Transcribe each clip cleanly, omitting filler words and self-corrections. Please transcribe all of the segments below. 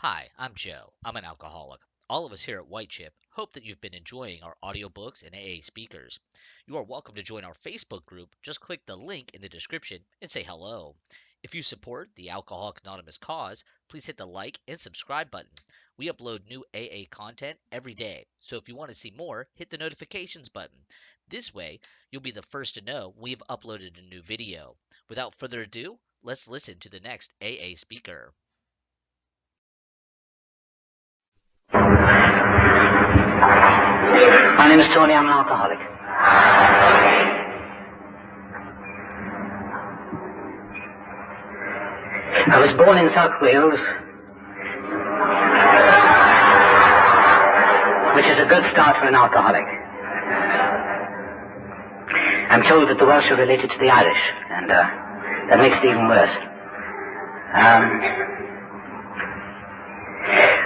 Hi, I'm Joe. I'm an alcoholic. All of us here at White Chip hope that you've been enjoying our audiobooks and AA speakers. You are welcome to join our Facebook group. Just click the link in the description and say hello. If you support the Alcoholic Anonymous cause, please hit the like and subscribe button. We upload new AA content every day, so if you want to see more, hit the notifications button. This way, you'll be the first to know when we've uploaded a new video. Without further ado, let's listen to the next AA speaker. My name is Tony. I'm an alcoholic. I was born in South Wales, which is a good start for an alcoholic. I'm told that the Welsh are related to the Irish, and that makes it even worse.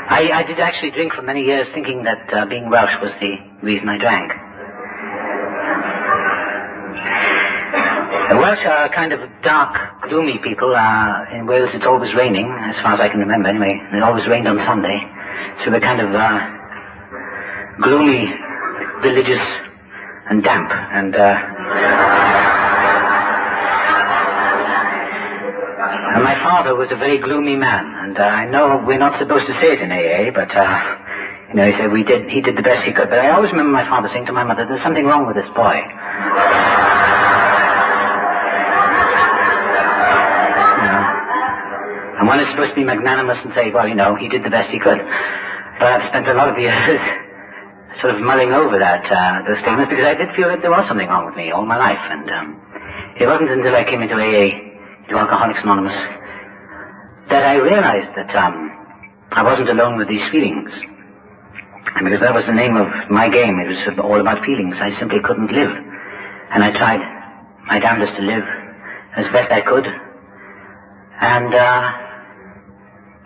I did actually drink for many years thinking that being Welsh was the reason I drank. The Welsh are a kind of dark, gloomy people. In Wales it's always raining, as far as I can remember anyway. It always rained on Sunday. So they're kind of gloomy, religious, and damp. And my father was a very gloomy man, and I know we're not supposed to say it in AA, but he said he did the best he could. But I always remember my father saying to my mother, "There's something wrong with this boy." And one is supposed to be magnanimous and say, well, he did the best he could. But I've spent a lot of years sort of mulling over those statements, because I did feel that there was something wrong with me all my life, and it wasn't until I came into AA, to Alcoholics Anonymous, that I realized that I wasn't alone with these feelings. And because that was the name of my game, it was all about feelings. I simply couldn't live. And I tried my damnedest to live as best I could, and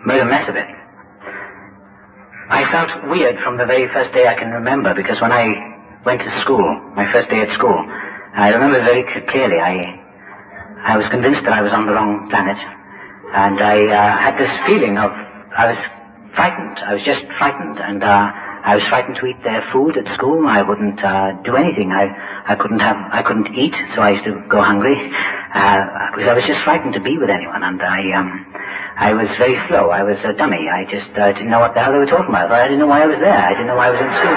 made a mess of it. I felt weird from the very first day I can remember, because when I went to school, my first day at school, I remember very clearly, I was convinced that I was on the wrong planet, and I had this feeling of, I was frightened. I was just frightened, and I was frightened to eat their food at school. I wouldn't do anything. I couldn't eat, so I used to go hungry, because I was just frightened to be with anyone, and I was very slow. I was a dummy. I just didn't know what the hell they were talking about. I didn't know why I was there. I didn't know why I was in school.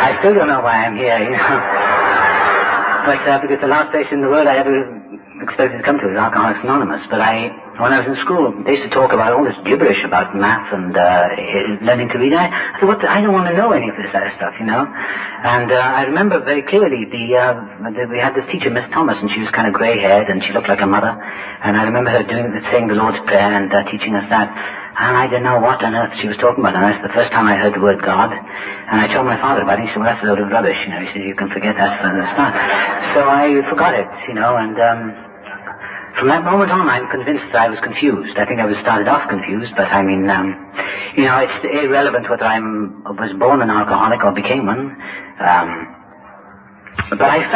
I still don't know why I'm here, But because the last place in the world I ever expected to come to was Alcoholics Anonymous. But when I was in school, they used to talk about all this gibberish about math and learning to read. I thought, I don't want to know any of this other stuff, And I remember very clearly we had this teacher, Miss Thomas, and she was kind of grey-haired, and she looked like a mother. And I remember her saying the Lord's Prayer and teaching us that. And I didn't know what on earth she was talking about. And that's the first time I heard the word God. And I told my father about it. He said, well, that's a load of rubbish. He said, you can forget that from the start. So I forgot it, and from that moment on, I'm convinced that I was confused. I think I started off confused, but I mean, it's irrelevant whether I was born an alcoholic or became one. But I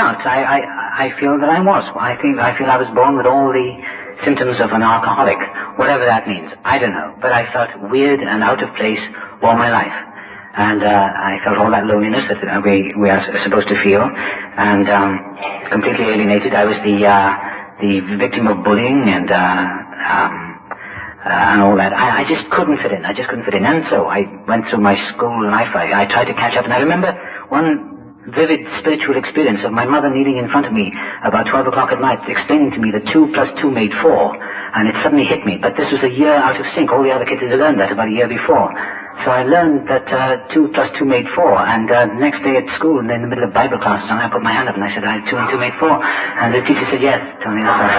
feel that I was. I feel I was born with all the symptoms of an alcoholic, whatever that means. I don't know. But I felt weird and out of place all my life. And I felt all that loneliness that we are supposed to feel, and completely alienated. I was the victim of bullying and all that. I just couldn't fit in. And so I went through my school life. I tried to catch up, and I remember one vivid spiritual experience of my mother kneeling in front of me about 12 o'clock at night, explaining to me that 2 plus 2 made 4, and it suddenly hit me. But this was a year out of sync. All the other kids had learned that about a year before. So I learned that 2 plus 2 made 4, and the next day at school, in the middle of Bible class, and I put my hand up and I said, 2 and 2 made 4, and the teacher said, yes, Tony, that's right.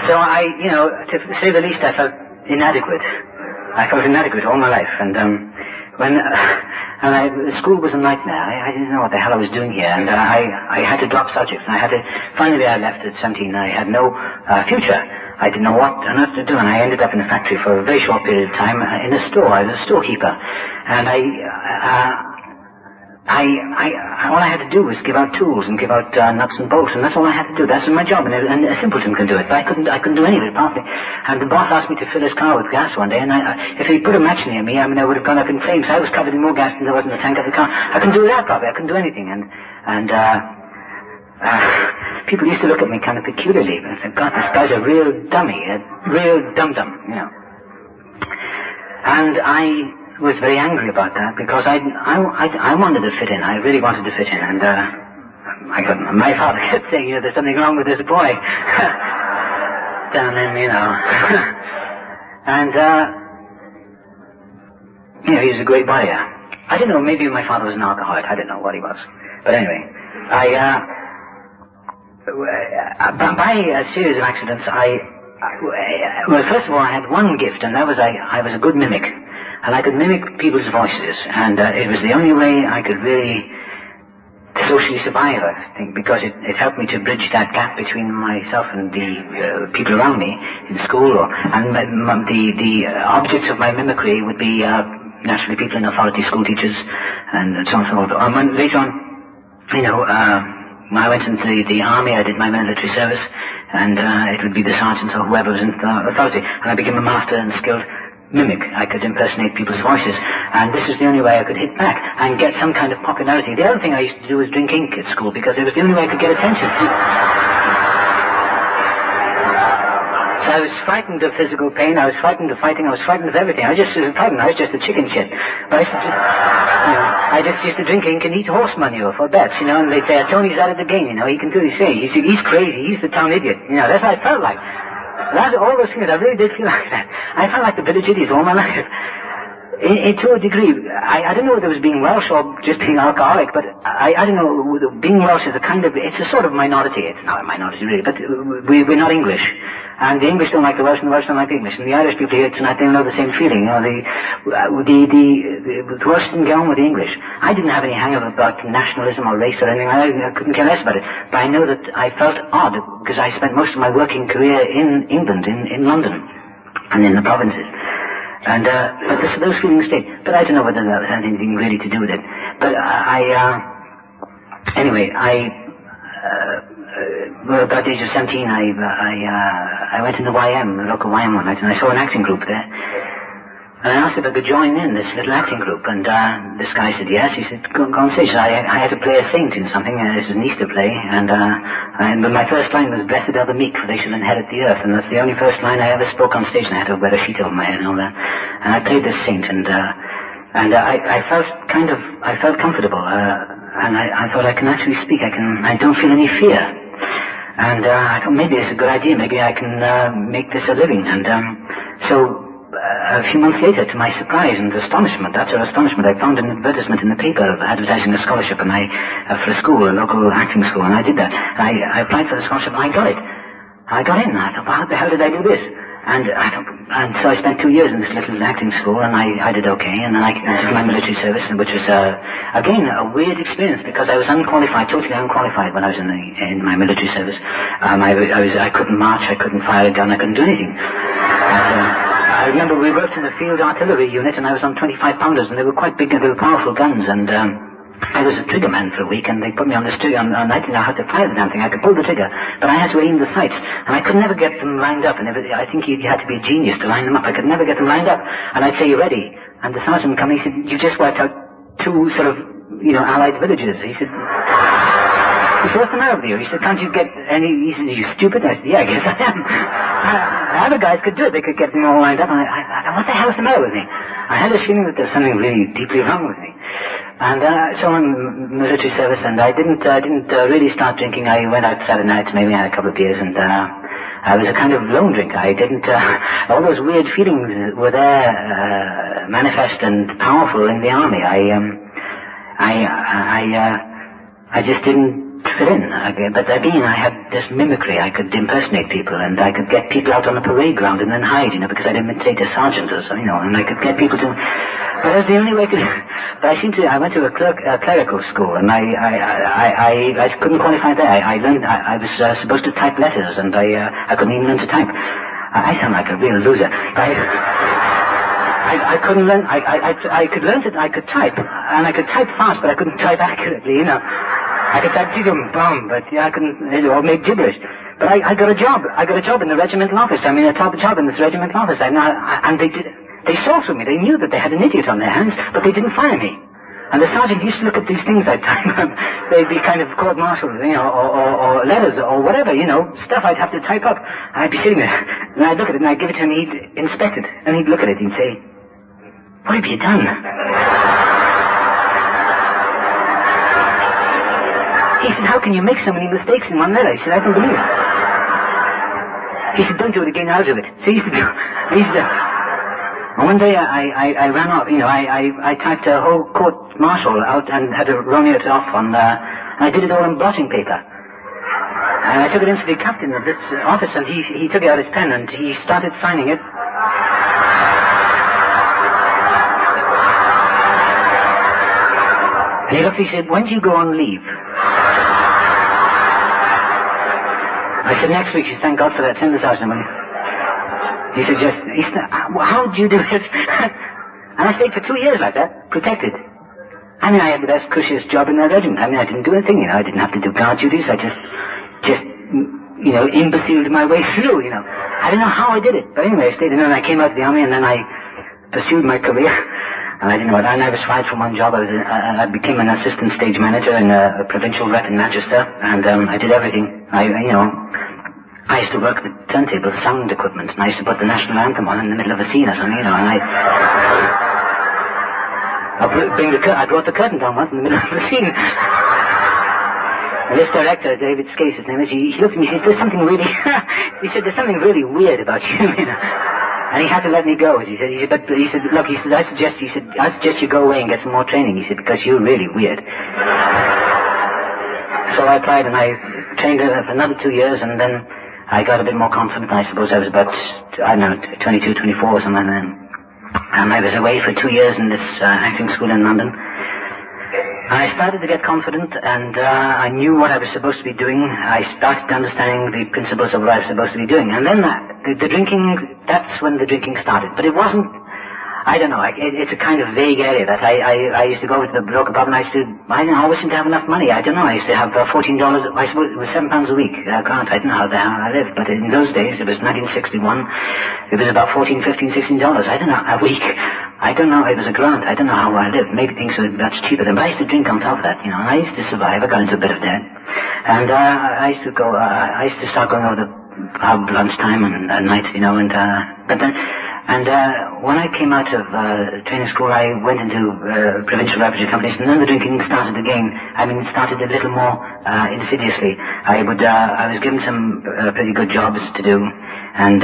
So to say the least, I felt inadequate. I felt inadequate all my life, and school was a nightmare. I didn't know what the hell I was doing here, and I had to drop subjects, and finally I left at 17. I had no future. I didn't know what on earth to do, and I ended up in a factory for a very short period of time in a store. I was a storekeeper, and all I had to do was give out tools and give out nuts and bolts, and that's all I had to do. That's my job, and a simpleton can do it. But I couldn't do any of it properly. And the boss asked me to fill his car with gas one day, and if he put a match near me, I would have gone up in flames. I was covered in more gas than there was in the tank of the car. I couldn't do that properly. I couldn't do anything, and people used to look at me kind of peculiarly and say, "God, this guy's a real dummy, a real dum-dum," you know. And I was very angry about that because I wanted to fit in. I really wanted to fit in, and I couldn't. My father kept saying, "There's something wrong with this boy." Down in, and he was a great boy. I don't know. Maybe my father was an alcoholic. I don't know what he was, but anyway, by a series of accidents, well, first of all, I had one gift, and that was I was a good mimic. And I could mimic people's voices, and it was the only way I could really socially survive, I think, because it helped me to bridge that gap between myself and the people around me in school. And the objects of my mimicry would be naturally people in authority, school teachers, and so on and so forth. Later on, when I went into the army, I did my military service, and it would be the sergeants or whoever was in authority, and I became a master and skilled mimic. I could impersonate people's voices, and this was the only way I could hit back and get some kind of popularity. The other thing I used to do was drink ink at school because it was the only way I could get attention. So I was frightened of physical pain, I was frightened of fighting, I was frightened of everything. I was just a chicken shit. But I just used to drink ink and eat horse manure for bets, and they'd say, "Tony's out of the game, he can do his thing. He's crazy, he's the town idiot." That's what I felt like. All those things, I really did feel like that. I felt like the village idiot all my life. To a degree, I don't know whether it was being Welsh or just being alcoholic, but I don't know, being Welsh is it's a sort of minority. It's not a minority really, but we're not English. And the English don't like the Welsh, and the Welsh don't like the English. And the Irish people here tonight, they know the same feeling. The Welsh didn't get on with the English. I didn't have any hang-up about nationalism or race or anything. I couldn't care less about it. But I know that I felt odd because I spent most of my working career in England, in London, and in the provinces. And but those feelings stayed. But I don't know whether that had anything really to do with it. But anyway, about the age of 17, I went in the YM, the local YM one night, and I saw an acting group there. And I asked if I could join in this little acting group, and this guy said yes. He said, go on stage. I had to play a saint in something. This was an Easter play, but my first line was, "Blessed are the meek, for they shall inherit the earth." And that's the only first line I ever spoke on stage, and I had to wear a sheet over my head and all that. And I played this saint, and I felt comfortable, and I thought I can actually speak. I don't feel any fear. And I thought maybe it's a good idea. Maybe I can make this a living. And so a few months later, to my surprise and astonishment, utter astonishment, I found an advertisement in the paper advertising a scholarship for a school, a local acting school, and I did that. I applied for the scholarship, and I got it. I got in. I thought, well, how the hell did I do this? And so I spent 2 years in this little acting school, and I did okay, and then I did my military service, which was, again, a weird experience, because I was unqualified, totally unqualified when I was in my military service. I couldn't march, I couldn't fire a gun, I couldn't do anything. I remember we worked in the field artillery unit, and I was on 25-pounders, and they were quite big, and they were powerful guns, and I was a trigger man for a week, and they put me on this trigger, and I didn't know how to fire the damn thing. I could pull the trigger, but I had to aim the sights, and I could never get them lined up, and I think you had to be a genius to line them up. I could never get them lined up, and I'd say, "You ready?" And the sergeant would come, he said, "You just wiped out 2 sort of, allied villages." He said, "What's the matter with you?" He said, "Can't you get any..." He said, "Are you stupid?" I said, "Yeah, I guess I am." Other guys could do it. They could get them all lined up, and I thought, what the hell is the matter with me? I had this feeling that there was something really deeply wrong with me. And so I'm in military service, and I didn't really start drinking. I went out Saturday nights, maybe had a couple of beers, and I was a kind of lone drinker. I didn't, all those weird feelings were there, manifest and powerful in the army. I just didn't fit in. But again, I had this mimicry. I could impersonate people, and I could get people out on the parade ground and then hide, because I'd imitate a sergeant or so, and I could get people to... But that's the only way I could... But I went to a clerical school, and I couldn't qualify there. I learned... I was supposed to type letters, and I couldn't even learn to type. I sound like a real loser. I I couldn't learn. I could learn to. I could type, and I could type fast, but I couldn't type accurately. You know, I could type bum, but yeah, I couldn't. Or make gibberish. But I got a job. I got a job in the regimental office. I mean, a top job in this regimental office. And they did. They saw through me. They knew that they had an idiot on their hands, but they didn't fire me. And the sergeant used to look at these things I'd type. They'd be kind of court-martial, you know, or letters, or whatever, you know, stuff I'd have to type up. And I'd be sitting there, and I'd look at it, and I'd give it to him, he'd inspect it, and he'd look at it, and he'd say, "What have you done?" He said, "How can you make so many mistakes in one letter?" He said, "I don't believe it." He said, "Don't do it again, I'll do it." So he used to do. And one day I ran off, you know, I typed a whole court-martial out and had to run it off on, and I did it all on blotting paper. And I took it into the captain of this office, and he took out his pen, and he started signing it. And he looked, he said, "When do you go on leave?" I said, "Next week." He said, "Thank God for that. Send the sergeant money." He said, "How did you do it?" And I stayed for 2 years like that, protected. I mean, I had the best, cushiest job in the regiment. I mean, I didn't do anything, you know. I didn't have to do guard duties. I just, you know, imbeciled my way through, you know. I don't know how I did it. But anyway, I stayed in, and I came out of the army, and then I pursued my career. And I didn't know what. And I was fired from one job. I became an assistant stage manager in a provincial rep in Manchester, and I did everything. I used to work the turntable sound equipment, and I used to put the national anthem on in the middle of a scene or something, you know, and I brought the curtain down once in the middle of the scene. And this director, David Skase, his name is, he looked at me, he said, "There's something really," he said, "there's something really weird about you, you know." And he had to let me go, he said, "Look," he said, I suggest you go away and get some more training," he said, "because you're really weird." So I applied, and I trained for another 2 years, and then I got a bit more confident. I suppose I was about, 22, 24 or something then. And I was away for 2 years in this acting school in London. I started to get confident, and I knew what I was supposed to be doing. I started understanding the principles of what I was supposed to be doing. And then the drinking, that's when the drinking started. But it wasn't, I don't know, it's a kind of vague area that I used to go to the local pub, and I always seemed to have enough money. I don't know, I used to have $14, I suppose it was £7 a week. I don't know how I lived, but in those days, it was 1961, it was about $14, $15, $16, I don't know, a week. I don't know, it was a grant, I don't know how I lived. Maybe things were much cheaper then, but I used to drink on top of that, you know, and I used to survive. I got into a bit of debt. And I used to start going over the pub lunchtime and at night, you know, and when I came out of training school, I went into provincial refugee companies, and then the drinking started again. I mean, it started a little more insidiously. I was given some pretty good jobs to do, and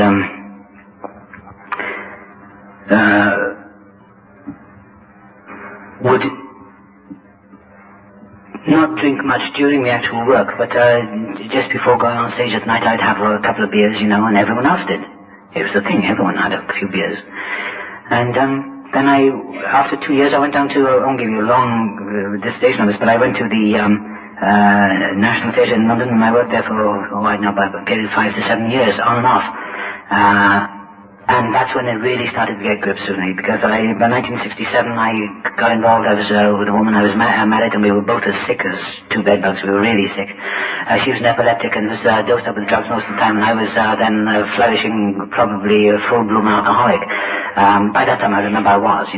would not drink much during the actual work, but just before going on stage at night, I'd have a couple of beers, you know, and everyone else did. It was the thing, everyone had a few beers. And then after 2 years, I went down to, I won't give you a long dissertation on this, but I went to the National Theatre in London, and I worked there for, about a period of 5 to 7 years, on and off. And that's when it really started to get grips with me, because by 1967 I got involved. I was with a woman. I was married, and we were both as sick as two bedbugs. We were really sick. She was an epileptic and was dosed up with drugs most of the time, and I was then flourishing, probably a full-bloom alcoholic. By that time I remember I was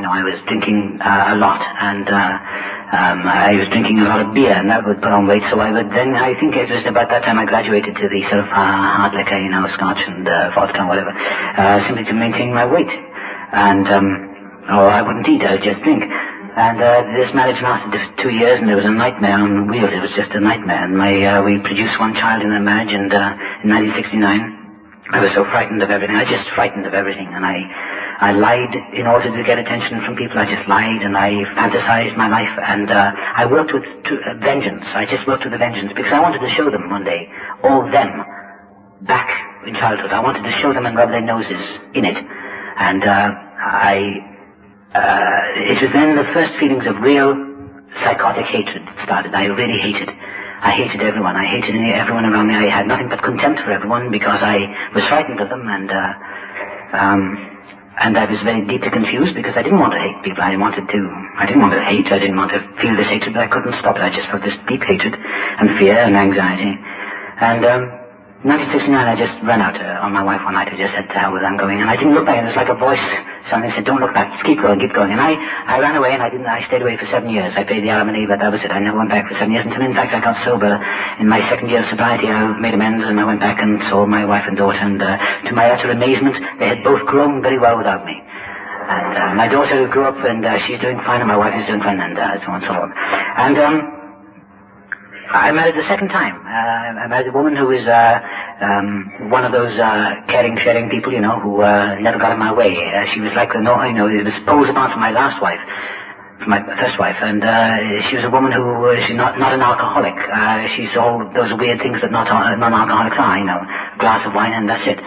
drinking a lot, and I was drinking a lot of beer, and that would put on weight. So I think it was about that time I graduated to the sort of hard liquor, scotch and vodka and whatever, simply to maintain my weight. And or I wouldn't eat, I would just drink. And this marriage lasted just 2 years, and it was a nightmare on wheels. It was just a nightmare. And we produced one child in that marriage, and in 1969 I was so frightened of everything. I was just frightened of everything, and I lied in order to get attention from people. I just lied, and I fantasized my life, and I worked with vengeance. I just worked with a vengeance, because I wanted to show them one day, all them, back in childhood. I wanted to show them and rub their noses in it. And it was then the first feelings of real psychotic hatred started. I really hated. I hated everyone. I hated everyone around me. I had nothing but contempt for everyone, because I was frightened of them, and And I was very deeply confused because I didn't want to hate people. I didn't want to hate. I didn't want to feel this hatred, but I couldn't stop it. I just felt this deep hatred and fear and anxiety. And in 1969, I just ran out on my wife one night. I just said, to hell with it, I'm going. And I didn't look back. It was like a voice. Something said, don't look back. Just keep going, keep going. And I ran away, and I stayed away for 7 years. I paid the alimony, but that was it. I never went back for 7 years until, in fact, I got sober. In my second year of sobriety, I made amends, and I went back and saw my wife and daughter. And to my utter amazement, they had both grown very well without me. And my daughter grew up, and she's doing fine, and my wife is doing fine, and so on and so on. And I married the second time. I married a woman who was one of those caring, sharing people, you know, who never got in my way. She was like it was poles apart from my last wife, from my first wife, and she was a woman who she's not an alcoholic. She's all those weird things that non-alcoholics are, you know, a glass of wine and that's it.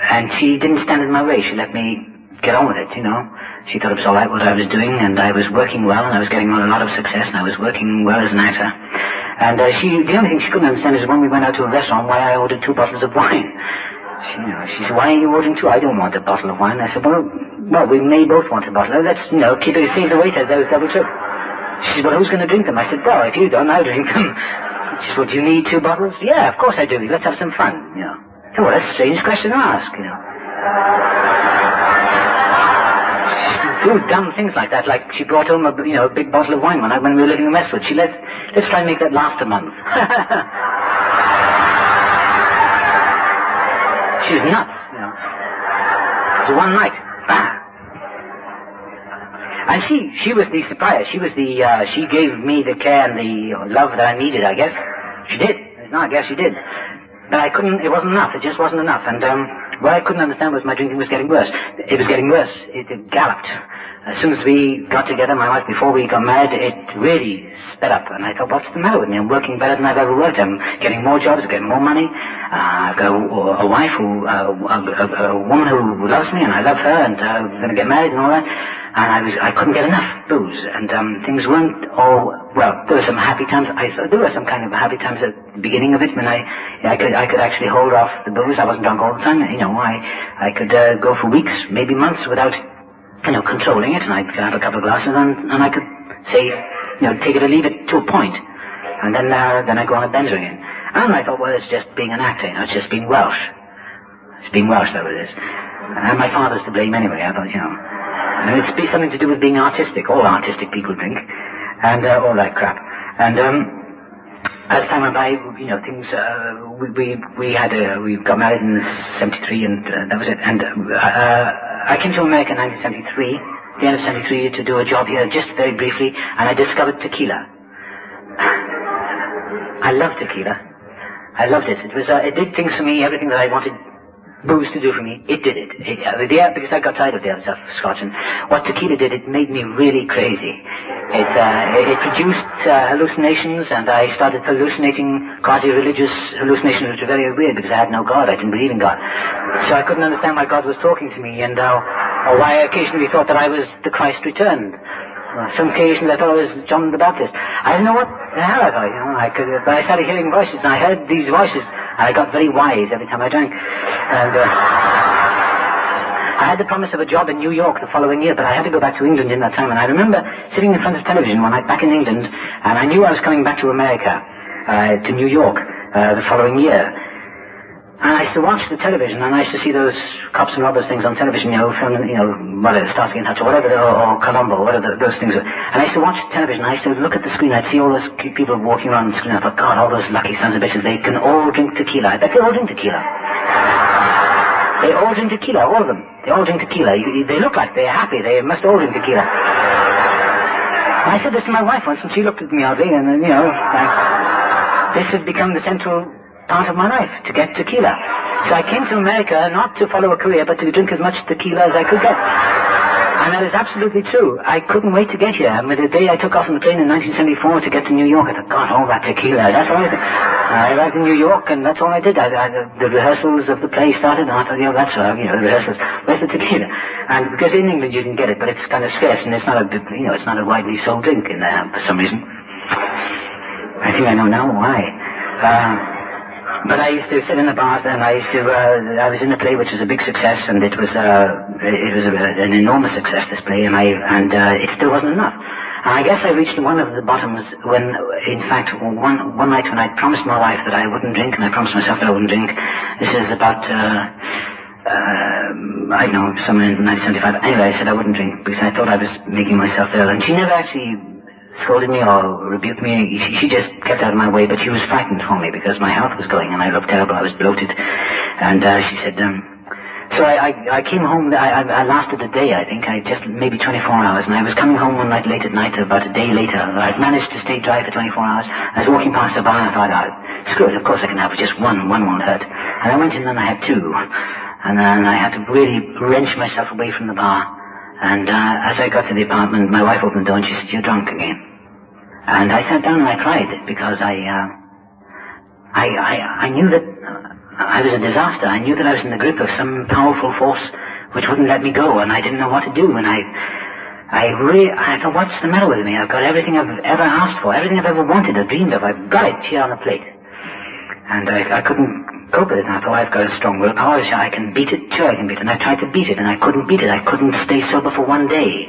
And she didn't stand in my way. She let me get on with it, you know. She thought it was all right what I was doing, and I was working well, and I was getting a lot of success, and I was working well as an actor. And the only thing she couldn't understand is when we went out to a restaurant, why I ordered 2 bottles of wine. She said, why are you ordering 2? I don't want a bottle of wine. I said, well, we may both want a bottle. Let's, keep it, save the waiter, double trip. She said, well, who's going to drink them? I said, well, if you don't, I'll drink them. She said, well, do you need 2 bottles? Yeah, of course I do. Let's have some fun, you know. Well, that's a strange question to ask, you know. Do dumb things like that, like she brought home a big bottle of wine when we were living in Westwood. She let's try and make that last a month. She was nuts, you know. It was one night. And she was the supplier. She gave me the care and the love that I needed, I guess. She did. No, I guess she did. But it wasn't enough. It just wasn't enough. And what I couldn't understand was my drinking was getting worse. It was getting worse. It galloped. As soon as we got together, my wife, before we got married, it really sped up. And I thought, what's the matter with me? I'm working better than I've ever worked. I'm getting more jobs, getting more money. I've got a wife a woman who loves me, and I love her, and we're going to get married and all that. And I couldn't get enough booze, and things weren't all well. There were some happy times. There were some kind of happy times at the beginning of it when I could actually hold off the booze. I wasn't drunk all the time. You know, I could go for weeks, maybe months, without controlling it, and I'd have a couple of glasses, and I could say, take it or leave it to a point, and then I'd go on a bender again. And I thought, well, it's just being an actor. It's just being Welsh. It's being Welsh, though it is. And my father's to blame anyway. I thought, and it's something to do with being artistic. All artistic people drink, and all that crap. And as time went by, things. We got married in '73, and that was it. And I came to America in 1973, the end of '73, to do a job here, just very briefly, and I discovered tequila. I love tequila. I loved it. It did things for me, everything that I wanted booze to do for me, it did it. Because I got tired of the other stuff, Scotch, and what tequila did, it made me really crazy. It produced hallucinations, and I started hallucinating quasi-religious hallucinations, which were very weird because I had no God. I didn't believe in God. So I couldn't understand why God was talking to me, and or why I occasionally thought that I was the Christ returned. Some occasions I thought I was John the Baptist. I didn't know what the hell I thought, but I started hearing voices, and I heard these voices, and I got very wise every time I drank. And I had the promise of a job in New York the following year, but I had to go back to England in that time, and I remember sitting in front of television one night back in England, and I knew I was coming back to America, to New York, the following year. And I used to watch the television, and I used to see those cops and robbers things on television, from, whatever, Starsky and Hutch, or whatever, or Columbo, whatever those things were. And I used to watch television, I used to look at the screen, I'd see all those people walking around the screen, I thought, God, all those lucky sons of bitches, they can all drink tequila. I bet they all drink tequila. They all drink tequila, all of them. They all drink tequila. They look like they're happy, they must all drink tequila. And I said this to my wife once, and she looked at me oddly, and then, this had become the central part of my life, to get tequila. So I came to America not to follow a career, but to drink as much tequila as I could get. And that is absolutely true. I couldn't wait to get here. I mean, the day I took off on the plane in 1974 to get to New York, I thought, God, all that tequila, that's all I did. I arrived in New York, and that's all I did. The rehearsals of the play started, and I thought, that's the rehearsals. Where's the tequila? And because in England you can get it, but it's kind of scarce, and it's not a widely sold drink in there for some reason. I think I know now why. But I used to sit in the bars, and I was in a play which was a big success, and it was an enormous success, this play, and it still wasn't enough. And I guess I reached one of the bottoms when, in fact, one night when I promised my wife that I wouldn't drink, and I promised myself that I wouldn't drink. This is about, I don't know, somewhere in 1975. Anyway, I said I wouldn't drink because I thought I was making myself ill, and she never actually scolded me or rebuked me. She just kept out of my way, but she was frightened for me because my health was going and I looked terrible. I was bloated. And she said, so I came home. I lasted a day, I think. Just maybe 24 hours. And I was coming home one night late at night, about a day later. I'd managed to stay dry for 24 hours. I was walking past the bar and I thought, screw it, of course I can have just one. One won't hurt. And I went in and I had two. And then I had to really wrench myself away from the bar. And as I got to the apartment, my wife opened the door and she said, "You're drunk again." And I sat down and I cried because I knew that I was a disaster. I knew that I was in the grip of some powerful force which wouldn't let me go, and I didn't know what to do. And I thought, what's the matter with me? I've got everything I've ever asked for, everything I've ever wanted or dreamed of. I've got it here on the plate. And I couldn't cope with it. And I thought, I've got a strong willpower. I can beat it. Sure, I can beat it. And I tried to beat it, and I couldn't beat it. I couldn't stay sober for one day.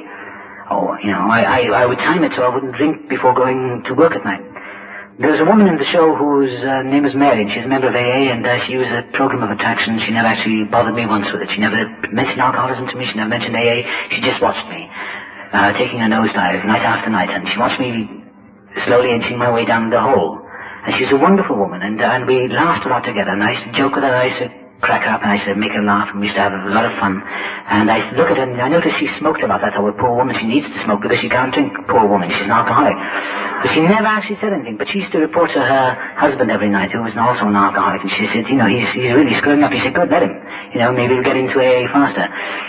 Oh, I would time it so I wouldn't drink before going to work at night. There was a woman in the show whose name was Mary, and she's a member of AA, and she used a program of attraction. She never actually bothered me once with it. She never mentioned alcoholism to me. She never mentioned AA. She just watched me, taking a nosedive night after night, and she watched me slowly inching my way down the hole. And she's a wonderful woman, and we laughed a lot together, and I used to joke with her, and I used to crack her up, and I used to make her laugh, and we used to have a lot of fun. And I used to look at her, and I noticed she smoked a lot. I thought, well, poor woman, she needs to smoke because she can't drink. Poor woman, she's an alcoholic. But she never actually said anything, but she used to report to her husband every night, who was also an alcoholic, and she said, he's really screwing up. He said, good, let him. Maybe he'll get into AA faster.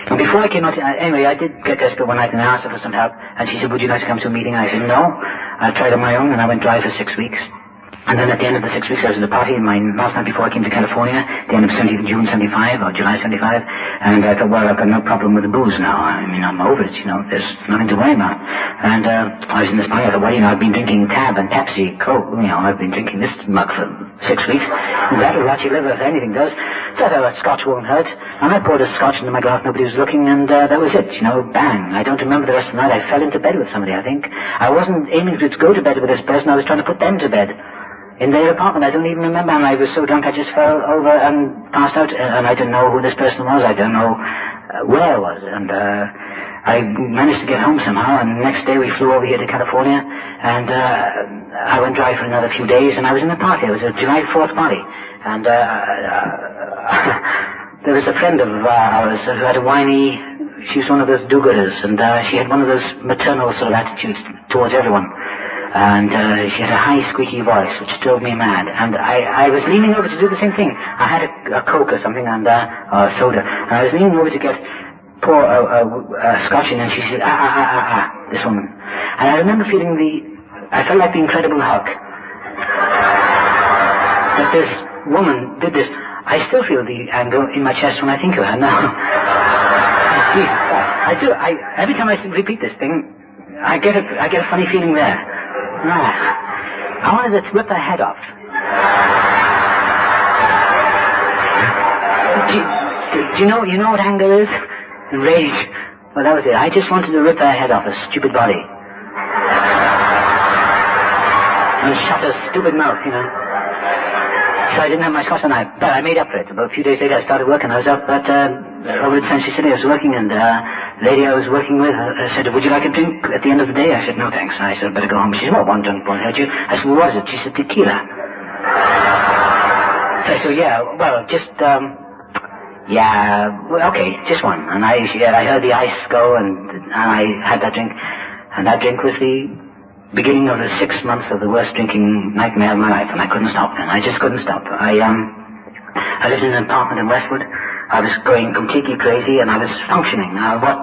And before I came out, anyway, I did get desperate one night, and I asked her for some help, and she said, would you like to come to a meeting? And I said, no. I tried on my own, and I went dry for 6 weeks. And then at the end of the 6 weeks, I was at a party in my last night before I came to California, the end of June 75 or July 75, and I thought, well, I've got no problem with the booze now. I mean, I'm over it, there's nothing to worry about. And I was in this party, I thought, well, I've been drinking Tab and Pepsi, Coke, I've been drinking this mug for 6 weeks, and that'll rot your liver if anything does. So I thought, scotch won't hurt. And I poured a scotch into my glass, nobody was looking, and that was it, bang. I don't remember the rest of the night. I fell into bed with somebody, I think. I wasn't aiming to go to bed with this person, I was trying to put them to bed. In their apartment, I don't even remember, and I was so drunk I just fell over and passed out, and I didn't know who this person was, I don't know where I was, and I managed to get home somehow, and the next day we flew over here to California, and I went dry for another few days, and I was in a party. It was a July 4th party, and there was a friend of ours who had a whiny, she was one of those do-gooders, and she had one of those maternal sort of attitudes towards everyone. And she had a high, squeaky voice, which drove me mad. And I was leaning over to do the same thing. I had a Coke or something, and or soda. And I was leaning over to pour a scotch in, and she said, this woman. And I remember I felt like the Incredible Hulk. But this woman did this. I still feel the anger in my chest when I think of her now. I do. Every time I repeat this thing, I get a funny feeling there. No. I wanted to rip her head off. Do you know what anger is? Rage. Well, that was it. I just wanted to rip her head off her stupid body. And shut her stupid mouth, So I didn't have my scotch that night, but I made up for it. About a few days later, I started working. I was up over at Century City. I was working, and the lady I was working with said, would you like a drink at the end of the day? I said, no, thanks. I said, better go home. She said, well, one drink won't hurt you. I said, well, what is it? She said, tequila. So I said, yeah, well, just, okay, just one. And I heard the ice go, and I had that drink. And that drink was the beginning of the 6 months of the worst drinking nightmare of my life, and I couldn't stop then. I just couldn't stop. I lived in an apartment in Westwood. I was going completely crazy, and I was functioning. What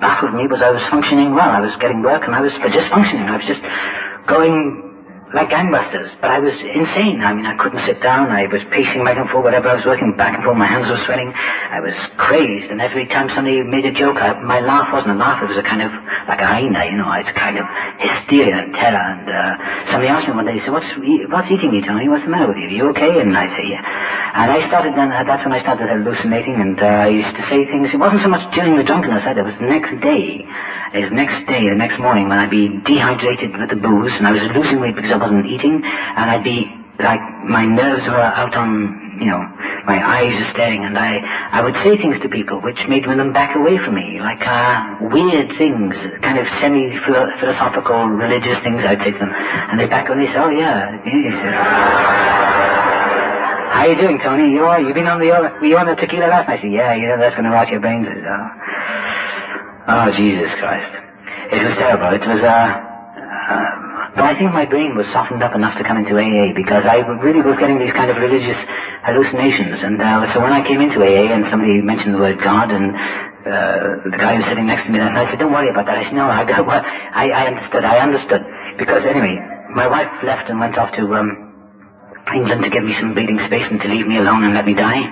baffled me was I was functioning well. I was getting work, and I was just functioning. I was just going like gangbusters, but I was insane. I mean, I couldn't sit down. I was pacing back and forth, whatever I was working, back and forth. My hands were sweating. I was crazed, and every time somebody made a joke, my laugh wasn't a laugh. It was a kind of like a hyena, you know. It's kind of hysteria and terror. And somebody asked me one day, so what's eating you, Tony? What's the matter with you? Are you okay? And I say, yeah. And I started then, that's when I started hallucinating, and I used to say things. It wasn't so much during the drunkenness either. It was the next day. The next morning, when I'd be dehydrated with the booze, and I was losing weight because I wasn't eating, and I'd be, like, my nerves were out on, you know, my eyes are staring, and I would say things to people which made them back away from me, like weird things, kind of semi-philosophical, religious things I'd say to them, and they'd back away and they say, oh yeah, how you doing, Tony? You all right? Were you on the tequila last night? I said, yeah, you know, that's going to rot your brains. Oh, Jesus Christ. It was terrible. It was, but I think my brain was softened up enough to come into AA, because I really was getting these kind of religious hallucinations. And so when I came into AA and somebody mentioned the word God, and the guy was sitting next to me that night, I said, don't worry about that. I said, no, I understood. Because anyway, my wife left and went off to England to give me some breathing space and to leave me alone and let me die.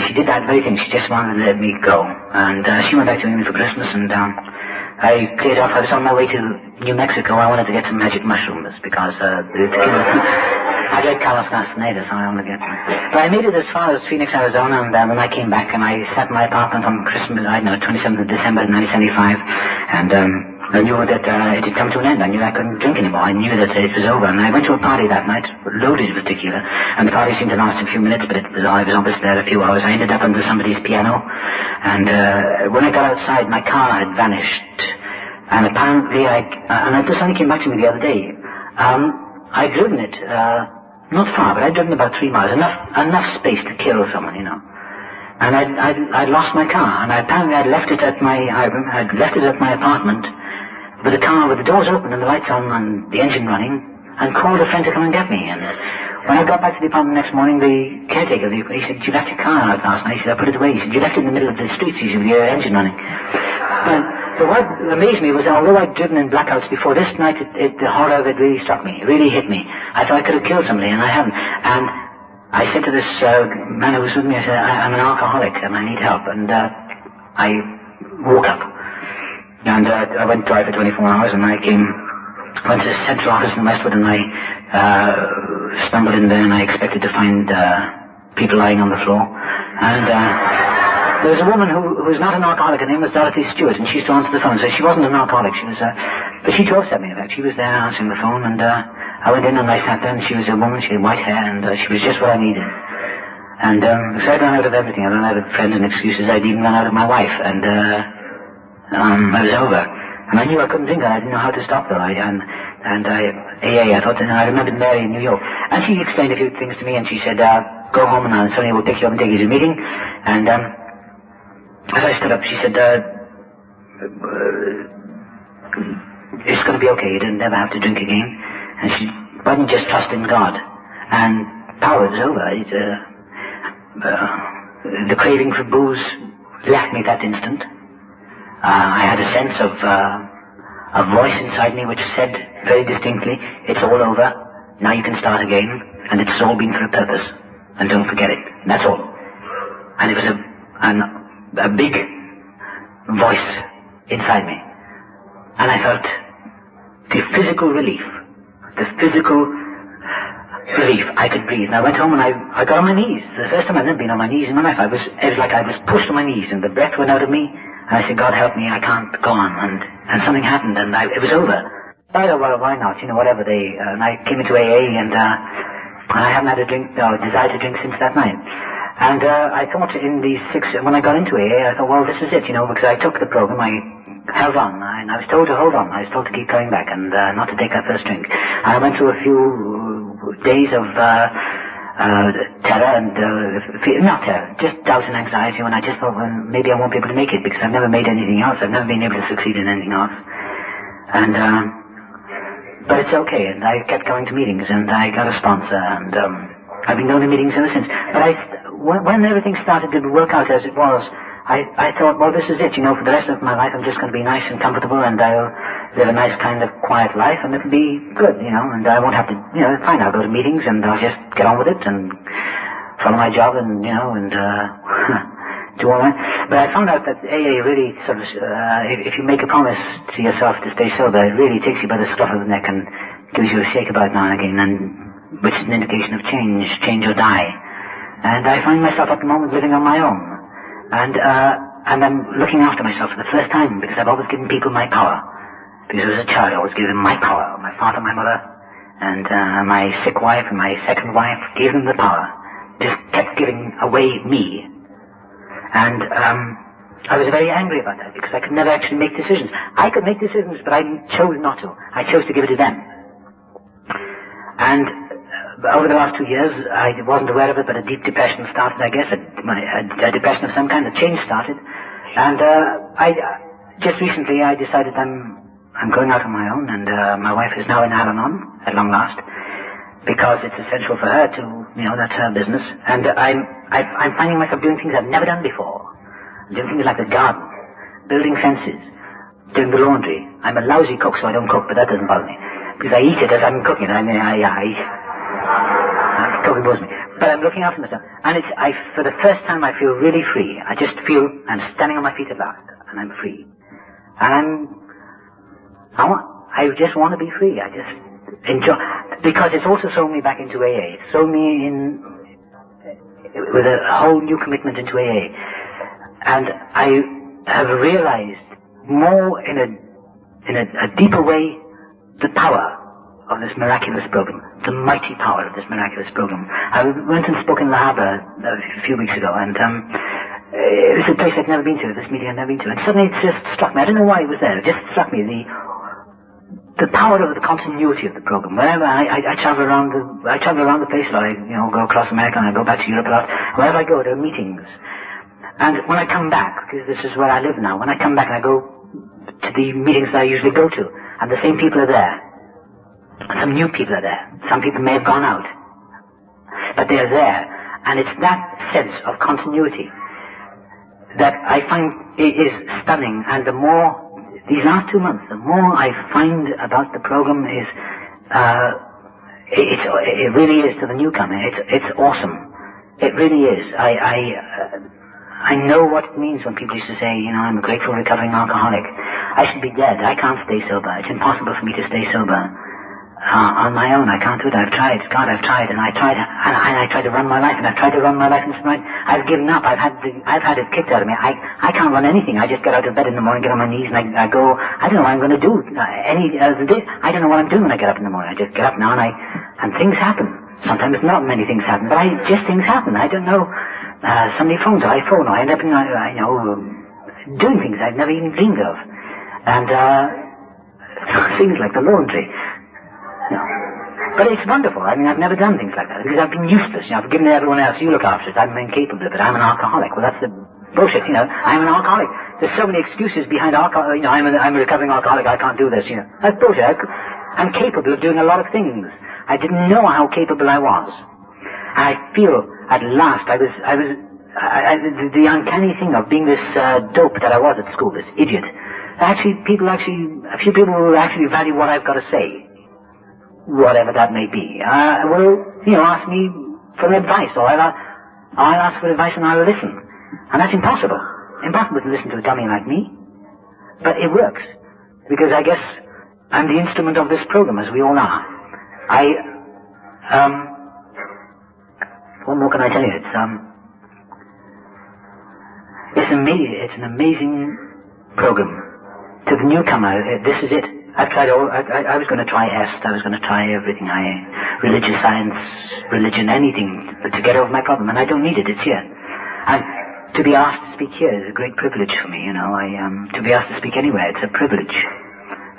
She did that very thing. She just wanted to let me go. And she went back to England for Christmas, and I cleared off. I was on my way to New Mexico. I wanted to get some magic mushrooms because I get Carlos Castaneda, so I wanted to get them. But I made it as far as Phoenix, Arizona, and when I came back, and I sat in my apartment on Christmas, 27th of December 1975, and I knew that it had come to an end. I knew I couldn't drink anymore. I knew that it was over. And I went to a party that night, loaded with tequila, and the party seemed to last a few minutes, but I was obviously there a few hours. I ended up under somebody's piano, and when I got outside, my car had vanished. And apparently this only came back to me the other day. I'd driven it, not far, but I'd driven about 3 miles, enough space to kill someone, you know. And I'd lost my car, and apparently I'd left it at my apartment, with the car with the doors open and the lights on and the engine running, and called a friend to come and get me. And when I got back to the apartment the next morning, the caretaker, he said, you left your car out last night? He said, I put it away. He said, you left it in the middle of the street, he said, with your engine running. But what amazed me was that although I'd driven in blackouts before, this night the horror of it really struck me. It really hit me. I thought I could have killed somebody, and I haven't. And I said to this man who was with me, I said, I'm an alcoholic and I need help. And I woke up. And I went drive for 24 hours, and I went to the central office in Westwood, and I stumbled in there, and I expected to find people lying on the floor. And there was a woman who was not an alcoholic. Her name was Dorothy Stewart, and she used to answer the phone. So she wasn't an alcoholic. She was, but she drove at me, in fact. She was there answering the phone, and I went in and I sat there, and she was a woman. She had white hair, and she was just what I needed. And so I'd run out of everything. I ran out of friends and excuses. I'd even run out of my wife, and I was over. And I knew I couldn't drink that. I didn't know how to stop, though. I thought, I remembered Mary in New York. And she explained a few things to me, and she said, go home, and Sonny will pick you up and take you to a meeting. And as I stood up, she said, it's going to be okay. You never have to drink again. And she, why don't you just trust in God? And power is over. The craving for booze left me that instant. I had a sense of a voice inside me which said very distinctly, it's all over, now you can start again, and it's all been for a purpose, and don't forget it. And that's all. And it was a big voice inside me. And I felt the physical relief. I could breathe. And I went home and I got on my knees. The first time I'd ever been on my knees in my life. It was like I was pushed on my knees, and the breath went out of me. And I said, God help me, I can't go on. And something happened, and it was over. I thought, well, why not? You know, whatever and I came into AA, and I haven't had a drink, or desired to drink since that night. And I thought when I got into AA, I thought, well, this is it, you know, because I took the program, I held on, and I was told to hold on. I was told to keep going back, and not to take that first drink. I went through a few days of terror and not terror, just doubt and anxiety, when I just thought, well, maybe I won't be able to make it, because I've never made anything else. I've never been able to succeed in anything else. And but it's okay, and I kept going to meetings, and I got a sponsor, and I've been going to meetings ever since. But when everything started to work out as it was, I thought, well, this is it, you know, for the rest of my life I'm just going to be nice and comfortable, and I'll live a nice kind of quiet life, and it'll be good, you know, and I won't have to, you know, fine, I'll go to meetings, and I'll just get on with it, and follow my job, and, you know, and do all that. But I found out that AA really sort of, if you make a promise to yourself to stay sober, it really takes you by the scruff of the neck and gives you a shake about now and again, and which is an indication of change or die. And I find myself at the moment living on my own. And I'm looking after myself for the first time, because I've always given people my power. Because as a child, I always gave them my power. My father, my mother, and my sick wife and my second wife gave them the power. Just kept giving away me. And I was very angry about that, because I could never actually make decisions. I could make decisions, but I chose not to. I chose to give it to them. And over the last 2 years, I wasn't aware of it, but a deep depression started, I guess, a depression of some kind, a change started. And just recently I decided I'm going out on my own, and my wife is now in Al-Anon, at long last, because it's essential for her to, that's her business. And I'm finding myself doing things I've never done before. Doing things like the garden, building fences, doing the laundry. I'm a lousy cook, so I don't cook, but that doesn't bother me, because I eat it as I'm cooking it. Cooking bores me. But I'm looking after myself. And for the first time, I feel really free. I just feel I'm standing on my feet at last, and I'm free. And I just want to be free. I just enjoy, because it's also thrown me back into AA. It's thrown me in with a whole new commitment into AA. And I have realized more in a deeper way the power of this miraculous program, the mighty power of this miraculous program. I went and spoke in La Habra a few weeks ago, and it was a place I'd never been to, this meeting I'd never been to, and suddenly it just struck me. I don't know why it was there. It just struck me, the power of the continuity of the program. Wherever I travel around the place, I go across America and I go back to Europe a lot. Wherever I go, there are meetings. And when I come back, because this is where I live now, when I come back and I go to the meetings that I usually go to, and the same people are there, and some new people are there. Some people may have gone out, but they're there. And it's that sense of continuity that I find is stunning. And the more, these last 2 months, the more I find about the program is, it really is to the newcomer. It's awesome. It really is. I know what it means when people used to say, I'm a grateful recovering alcoholic. I should be dead. I can't stay sober. It's impossible for me to stay sober. On my own, I can't do it. I've tried. God, I've tried, and I tried to run my life, and I've tried to run my life in sobriety. I've given up. I've had it kicked out of me. I can't run anything. I just get out of bed in the morning, get on my knees, and I go. I don't know what I'm going to do any other day. I don't know what I'm doing when I get up in the morning. I just get up now, and things happen. Sometimes not many things happen, but things happen. I don't know. Somebody phones, or I phone, or I end up doing things I've never even dreamed of, and things like the laundry. But it's wonderful. I mean, I've never done things like that, because I've been useless. I've given everyone else, you look after it. I'm incapable of it. I'm an alcoholic. Well, that's the bullshit, I'm an alcoholic. There's so many excuses behind alcohol. I'm a recovering alcoholic. I can't do this, That's bullshit. I'm capable of doing a lot of things. I didn't know how capable I was. And I feel, at last, the uncanny thing of being this dope that I was at school, this idiot. A few people will actually value what I've got to say, whatever that may be. Ask me for advice, or I'll ask for advice and I'll listen. And that's impossible. Impossible to listen to a dummy like me. But it works, because I guess I'm the instrument of this program, as we all are. What more can I tell you? It's an amazing program. To the newcomer, this is it. I've tried I was going to try EST, I was going to try everything, religious science, religion, anything, to get over my problem, and I don't need it, it's here. And to be asked to speak here is a great privilege for me, to be asked to speak anywhere, it's a privilege.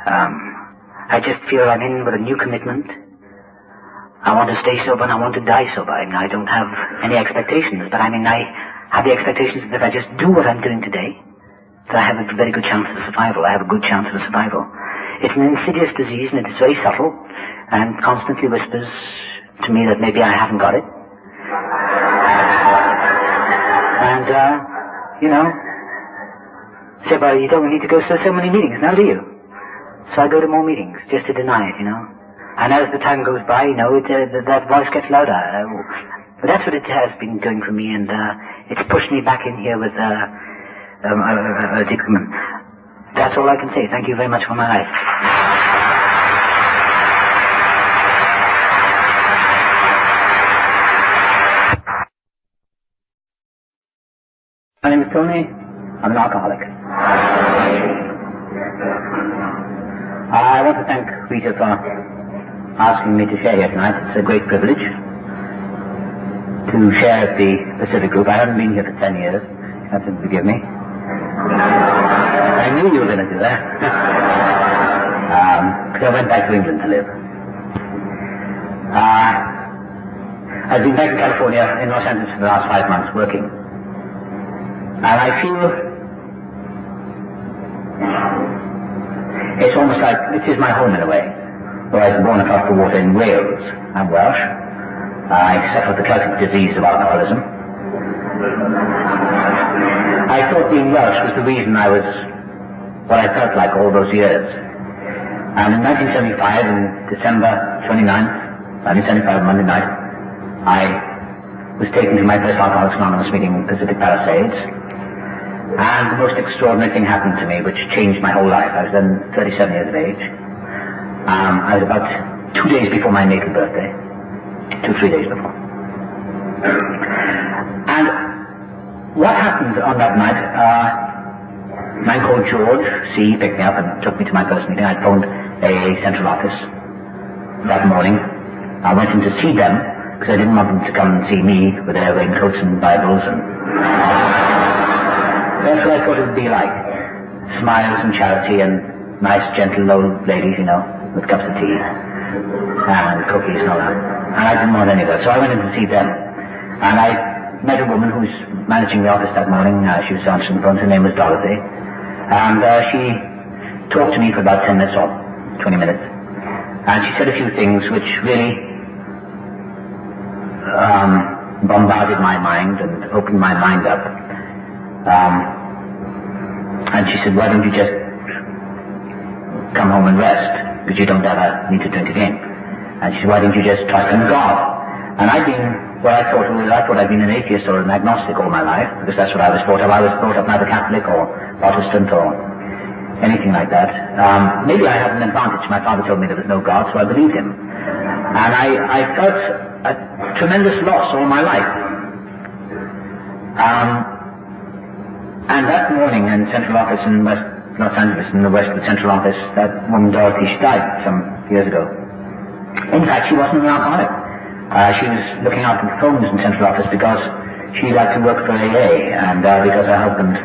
I just feel I'm in with a new commitment. I want to stay sober and I want to die sober. I don't have any expectations, but I have the expectations that if I just do what I'm doing today, that I have a very good chance of survival. I have a good chance of survival. It's an insidious disease, and it's very subtle, and constantly whispers to me that maybe I haven't got it. And, say, well, you don't need to go to so many meetings now, do you? So I go to more meetings, just to deny it, And as the time goes by, that voice gets louder. But that's what it has been doing for me, and it's pushed me back in here with addiction. That's all I can say. Thank you very much for my life. My name is Tony. I'm an alcoholic. I want to thank Rita for asking me to share here tonight. It's a great privilege to share at the Pacific Group. I haven't been here for 10 years. You have to forgive me. I knew you were going to do that. Because I went back to England to live. I've been back in California, in Los Angeles for the last 5 months working. And I feel it's almost like it is my home in a way. Though I was born across the water in Wales. I'm Welsh. I suffered the Celtic disease of alcoholism. I thought being Welsh was the reason I was what I felt like all those years. And in 1975, in December 29th, 1975, Monday night, I was taken to my first Alcoholics Anonymous meeting in Pacific Palisades. And the most extraordinary thing happened to me, which changed my whole life. I was then 37 years of age. I was about 2 days before my natal birthday. 2-3 days before. And what happened on that night, a man called George C. picked me up and took me to my first meeting. I'd phoned AA Central Office that morning. I went in to see them, because I didn't want them to come and see me with their raincoats and Bibles and... That's what I thought it would be like. Smiles and charity and nice, gentle old ladies, you know, with cups of tea and cookies and all that. And I didn't want any of that, so I went in to see them. And I met a woman who's managing the office that morning. She was answering the phone. Her name was Dorothy. And she talked to me for about 10 minutes or 20 minutes. And she said a few things which really bombarded my mind and opened my mind up. And she said, why don't you just come home and rest, because you don't ever need to drink again. And she said, why don't you just trust in God? And I've been, I thought I'd been an atheist or an agnostic all my life, because that's what I was brought up. I was brought up neither Catholic or Protestant or anything like that. Maybe I had an advantage. My father told me there was no God, so I believed him. And I felt a tremendous loss all my life. And that morning in Central Office in West Los Angeles, in the west of the Central Office, that woman Dorothy, she died some years ago. In fact, she wasn't an alcoholic. She was looking after the phones in Central Office because she liked to work for AA, and because her husband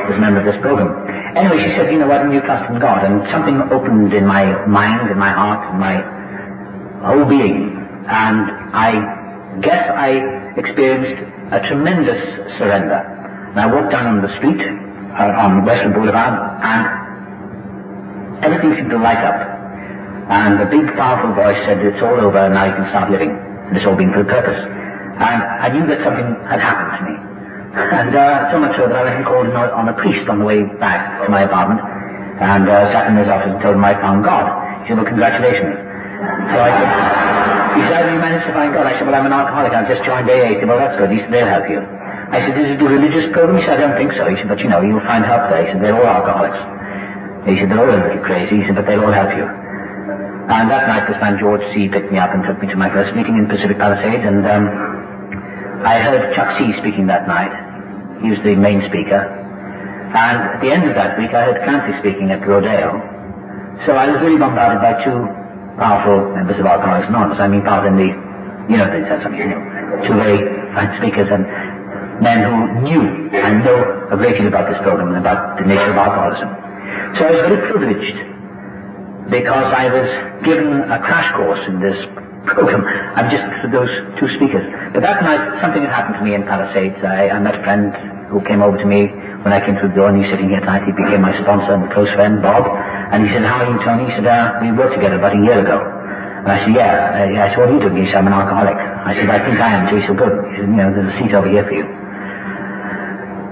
was a member of this program. Anyway, she said, you know, why don't you trust in God? And something opened in my mind, in my heart, in my whole being. And I guess I experienced a tremendous surrender. And I walked down on the street, on Western Boulevard, and everything seemed to light up. And the big, powerful voice said, it's all over, now you can start living. And it's all been for a purpose. And I knew that something had happened to me. And so much so that I went and called on a priest on the way back to my apartment, and sat in his office and told him I found God. He said, well, congratulations. So I said, he said, have you managed to find God? I said, well, I'm an alcoholic, I've just joined AA. He said, well, that's good. He said, they'll help you. I said, is it a religious program? He said, I don't think so. He said, but you know, you'll find help there. He said, they're all alcoholics. He said, they're all a little crazy. He said, but they'll all help you. And that night, this man George C. picked me up and took me to my first meeting in Pacific Palisades, and I heard Chuck C. speaking that night. He was the main speaker. And at the end of that week, I heard Clancy speaking at Rodeo. So I was really bombarded by two powerful members of Alcoholics Anonymous. I mean, powerful in the, you know, they said something, you know, two very fine speakers and men who knew and know a great deal about this program and about the nature of alcoholism. So I was very privileged because I was given a crash course in this program. I'm just for those two speakers. But that night, something had happened to me in Palisades. I met a friend who came over to me when I came through the door, and he's sitting here tonight. He became my sponsor and a close friend, Bob. And he said, how are you, Tony? He said, we worked together about a year ago. And I said, yeah. I said, what are you doing? He said, I'm an alcoholic. I said, I think I am too. He said, good. He said, you know, there's a seat over here for you.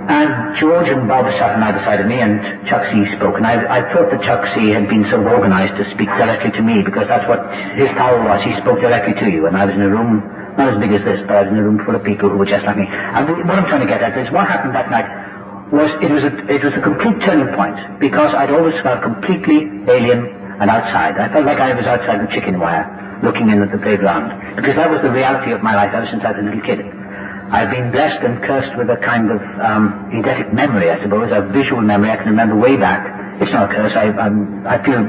And George and Bob sat on either side of me, and Chuck C. spoke. And I thought that Chuck C. had been sort of organized to speak directly to me, because that's what his power was. He spoke directly to you. And I was in a room Not as big as this, but I was in a room full of people who were just like me. And what I'm trying to get at is what happened that night was it was a complete turning point, because I'd always felt completely alien and outside. I felt like I was outside the chicken wire, looking in at the playground, because that was the reality of my life ever since I was a little kid. I've been blessed and cursed with a kind of eidetic memory, I suppose, a visual memory. I can remember way back. It's not a curse. I feel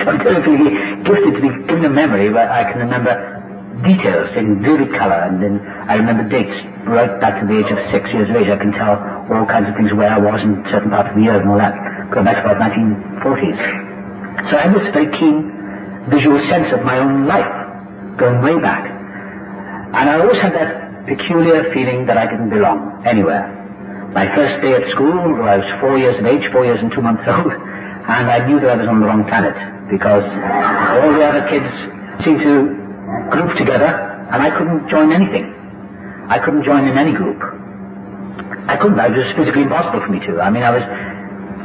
so terribly gifted to be given a memory where I can remember details in vivid color, and then I remember dates right back to the age of 6 years of age. I can tell all kinds of things where I was in certain parts of the year and all that, going back to about 1940s. So I have this very keen visual sense of my own life, going way back. And I always had that peculiar feeling that I didn't belong anywhere. My first day at school, I was 4 years of age, 4 years and 2 months old, and I knew that I was on the wrong planet, because all the other kids seemed to group together, and I couldn't join anything. I couldn't join in any group. I couldn't. It was physically impossible for me to. I mean, I was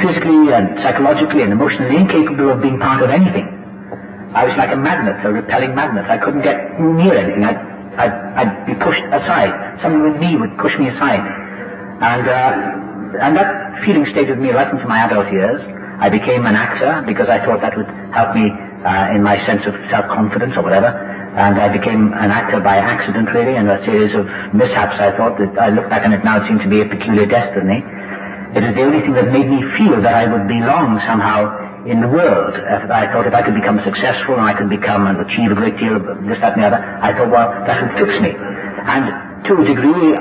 physically and psychologically and emotionally incapable of being part of anything. I was like a magnet, a repelling magnet. I couldn't get near anything. I'd be pushed aside. Something with me would push me aside. And that feeling stayed with me right into my adult years. I became an actor because I thought that would help me in my sense of self-confidence or whatever. And I became an actor by accident, really, and a series of mishaps. I thought that, I look back on it now, it seemed to be a peculiar destiny. It was the only thing that made me feel that I would belong somehow in the world. I thought if I could become successful and I could become and achieve a great deal of this, that, and the other, I thought, well, that would fix me. And to a degree,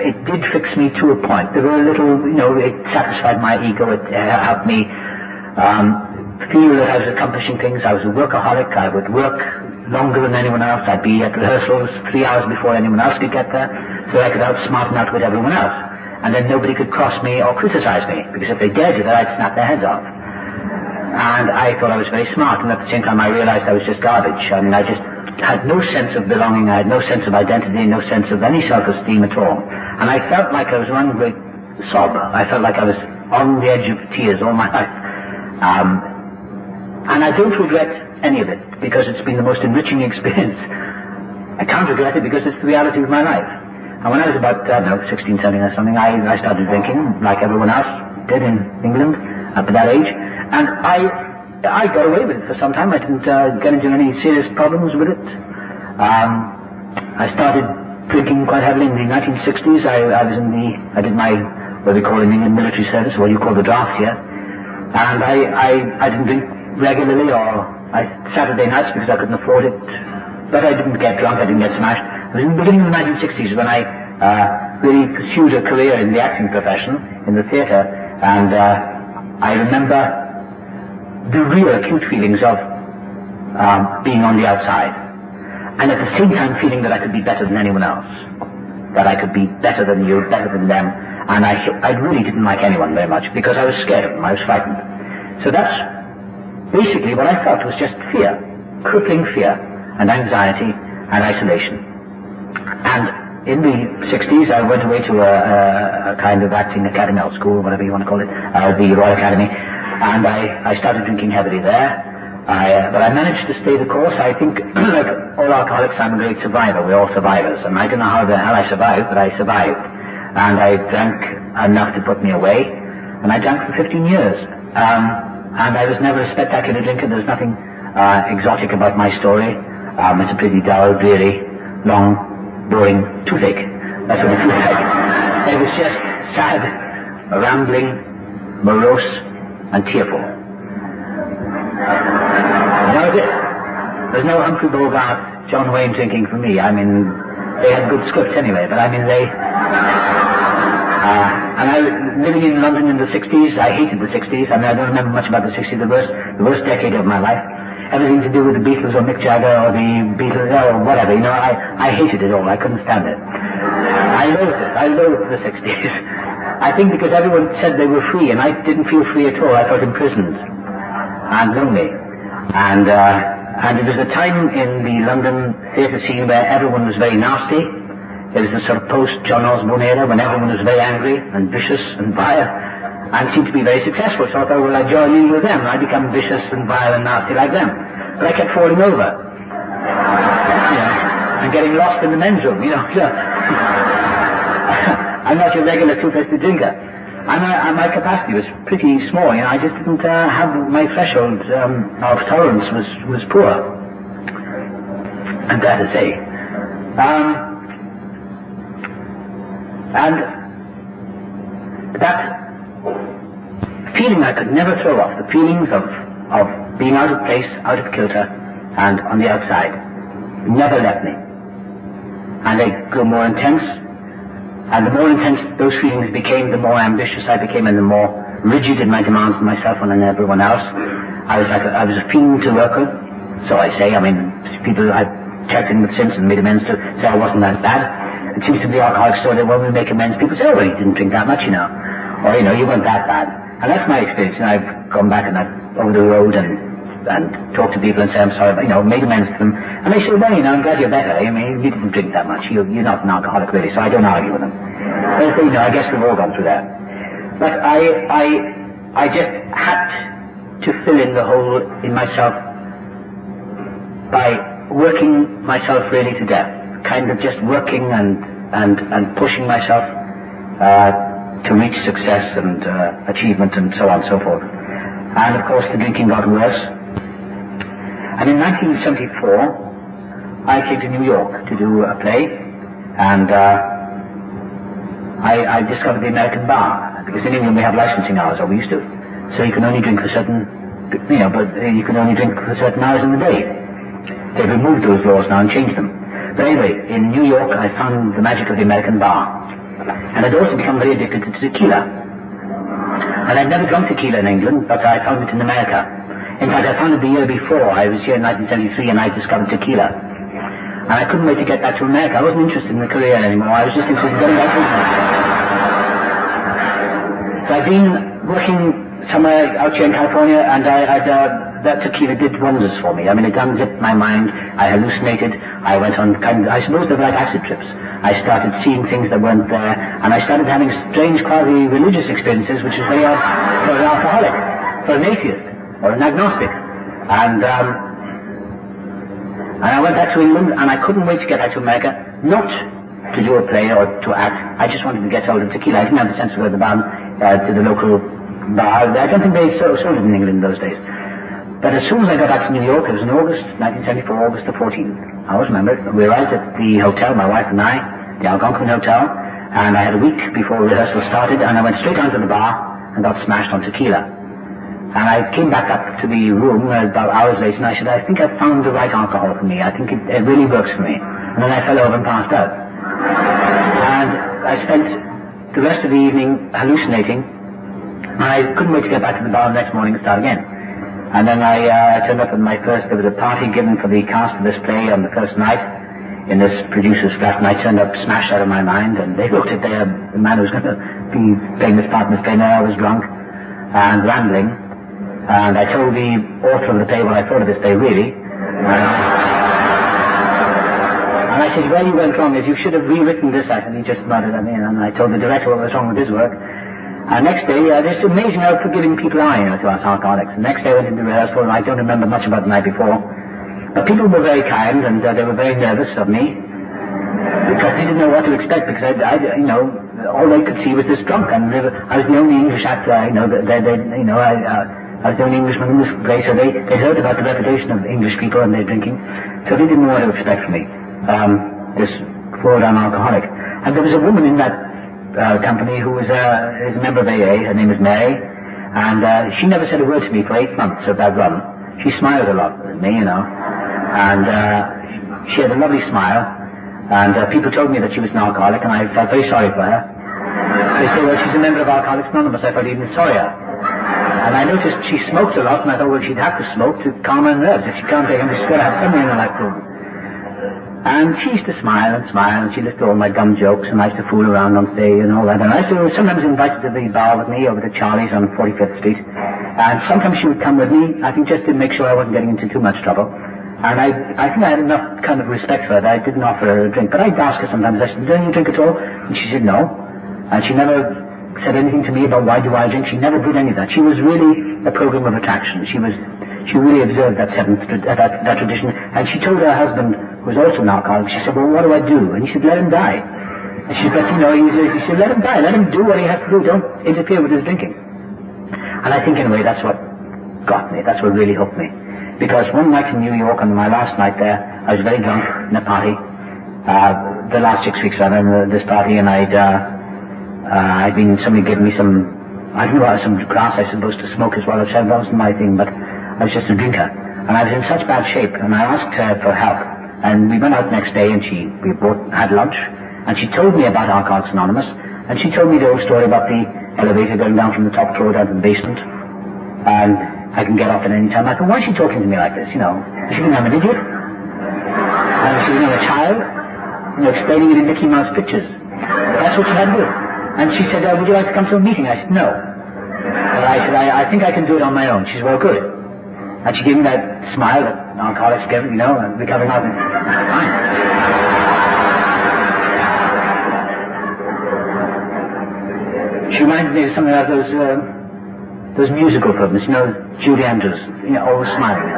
it did fix me to a point. There were a little, it satisfied my ego. It helped me feel that I was accomplishing things. I was a workaholic. I would work longer than anyone else. I'd be at rehearsals 3 hours before anyone else could get there, so I could outsmart and outwit everyone else. And then nobody could cross me or criticize me, because if they dared do that, I'd snap their heads off. And I thought I was very smart, and at the same time I realized I was just garbage. I mean, I just had no sense of belonging. I had no sense of identity, no sense of any self-esteem at all. And I felt like I was one great sob. I felt like I was on the edge of tears all my life. And I don't regret any of it, because it's been the most enriching experience. I can't regret it because it's the reality of my life. And when I was about, 16, 17 or something, I started drinking, like everyone else did in England, up at that age. And I got away with it for some time. I didn't get into any serious problems with it. I started drinking quite heavily in the 1960s. I did my, what we call in England, military service, what you call the draft here. And I didn't drink regularly, or Saturday nights, because I couldn't afford it. But I didn't get drunk, I didn't get smashed. It was in the beginning of the 1960s when I really pursued a career in the acting profession, in the theatre, and I remember the real acute feelings of being on the outside, and at the same time feeling that I could be better than anyone else, that I could be better than you, better than them, and I really didn't like anyone very much, because I was scared of them, I was frightened. So that's basically what I felt was just fear, crippling fear, and anxiety, and isolation. And in the 60s, I went away to a kind of acting academy, or school, whatever you want to call it, the Royal Academy, and I started drinking heavily there. But I managed to stay the course. I think, like all alcoholics, I'm a great survivor. We're all survivors. And I don't know how the hell I survived, but I survived. And I drank enough to put me away. And I drank for 15 years. And I was never a spectacular drinker. There's nothing exotic about my story. It's a pretty dull, dreary, long, boring toothache. That's what it feels like. It was just sad, rambling, morose, and tearful. There's no Humphrey Bogart, John Wayne drinking for me. I mean, they had good scripts anyway, but I mean, and I was living in London in the 60s. I hated the 60s. I mean, I don't remember much about the 60s, the worst decade of my life. Everything to do with the Beatles or Mick Jagger or the Beatles or whatever, I hated it all. I couldn't stand it. I loathed it. I loathed the 60s. I think because everyone said they were free, and I didn't feel free at all. I felt imprisoned and lonely. And it was a time in the London theatre scene where everyone was very nasty. It was the sort of post-John Osborne era when everyone was very angry and vicious and vile and seemed to be very successful. So I thought, well, I'd join in with them. I'd become vicious and vile and nasty like them. But I kept falling over. And getting lost in the men's room, you know. I'm not your regular two-fisted drinker. My capacity was pretty small, you know. I just didn't have my threshold of tolerance was poor. I'm glad to say. And that feeling I could never throw off, the feelings of being out of place, out of kilter, and on the outside, never left me. And they grew more intense, and the more intense those feelings became, the more ambitious I became, and the more rigid in my demands on myself and on everyone else. I was a fiend to work with, so I say. I mean, people I've checked in with since and made amends to say I wasn't that bad. It seems to be the alcoholic story that when we make amends, people say, oh, well, you didn't drink that much, you know. Or, you know, you weren't that bad. And that's my experience. You know, I've gone back and I've over the road and talked to people and say, I'm sorry, but, you know, made amends to them. And they say, well, you know, I'm glad you're better. I mean, you didn't drink that much. You're not an alcoholic, really, so I don't argue with them. But, you know, I guess we've all gone through that. But I just had to fill in the hole in myself by working myself really to death. Kind of just working and pushing myself to reach success and achievement and so on and so forth. And of course the drinking got worse. And in 1974 I came to New York to do a play, and I discovered the American bar, because in England we have licensing hours, or we used to. So you can only drink for certain, you know, but you can only drink for certain hours in the day. They've removed those laws now and changed them. But anyway, in New York I found the magic of the American bar. And I'd also become very addicted to tequila. And I'd never drunk tequila in England, but I found it in America. In fact, I found it the year before. I was here in 1973 and I discovered tequila. And I couldn't wait to get back to America. I wasn't interested in the career anymore. I was just interested in getting back to England. So I'd been working somewhere out here in California, and that tequila did wonders for me. I mean, it unzipped my mind. I hallucinated. I went on I suppose they were like acid trips. I started seeing things that weren't there, and I started having strange quasi-religious experiences, which is very odd for an alcoholic, for an atheist, or an agnostic. And I went back to England, and I couldn't wait to get back to America, not to do a play or to act. I just wanted to get hold of tequila. I didn't have the sense to go to the bar, to the local bar. I don't think they sold it in England in those days. But as soon as I got back to New York, it was in August 1974, August the 14th. I always remember it. We arrived at the hotel, my wife and I, the Algonquin Hotel, and I had a week before rehearsal started, and I went straight down to the bar and got smashed on tequila. And I came back up to the room about hours later, and I said, I think I've found the right alcohol for me. I think it really works for me. And then I fell over and passed out. And I spent the rest of the evening hallucinating, and I couldn't wait to get back to the bar the next morning and start again. And then I turned up at there was a party given for the cast of this play on the first night in this producer's flat, and I turned up smashed out of my mind, and they looked at the man who was going to be playing this part in this play. Now I was drunk and rambling, and I told the author of the play what I thought of this play, really. And I said, well, you went wrong, you should have rewritten this act, and he just nodded at me, and I told the director what was wrong with his work. Next day, it's amazing how forgiving people are, you know, to us alcoholics. The next day I went into rehearsal, and I don't remember much about the night before. But people were very kind, and they were very nervous of me, because they didn't know what to expect, because you know, all they could see was this drunk, and I was the only English actor, you know, I was the only Englishman in this place, so they heard about the reputation of English people and their drinking, so they didn't know what to expect from me, this full-on alcoholic. And there was a woman in that company who is a member of AA. Her name is Mary, and she never said a word to me for 8 months of that run. She smiled a lot at me, you know, and she had a lovely smile, and people told me that she was an alcoholic, and I felt very sorry for her. They said, well, she's a member of Alcoholics Anonymous. I felt even sorrier. And I noticed she smoked a lot, and I thought, well, she'd have to smoke to calm her nerves. If she can't take them, she's got to have something in her life room. And she used to smile, and she listened to all my dumb jokes, and I used to fool around on stage and all that. And I used to sometimes invited to the bar with me over to Charlie's on 45th Street. And sometimes she would come with me, I think just to make sure I wasn't getting into too much trouble. And I think I had enough kind of respect for her that I didn't offer her a drink. But I'd ask her sometimes, I said, don't you drink at all? And she said no. And she never said anything to me about why do I drink. She never did any of that. She was really a program of attraction. She really observed that tradition. And she told her husband, who was also an alcoholic, she said, well, what do I do? And he said, let him die. And she said, but he said, let him die, let him do what he has to do, don't interfere with his drinking. And I think in a way that's what got me, that's what really hooked me. Because one night in New York, on my last night there, I was very drunk in a party. The last 6 weeks I ran this party, and somebody gave me some, I don't know, some grass I supposed to smoke as well. I said that wasn't my thing, but I was just a drinker. And I was in such bad shape, and I asked her for help. And we went out next day, and we both had lunch, and she told me about Alcoholics Anonymous, and she told me the old story about the elevator going down from the top floor down to the basement, and I can get off at any time. I thought, why is she talking to me like this, She thinks I'm an idiot. And she's a child, explaining it in Mickey Mouse pictures. That's what she had to do. And she said, would you like to come to a meeting? I said, no. And I said, I think I can do it on my own. She said, well, good. And she gave me that smile that alcoholics give, and recovering out. Fine. She reminded me of something like those musical films, Julie Andrews, always smiling.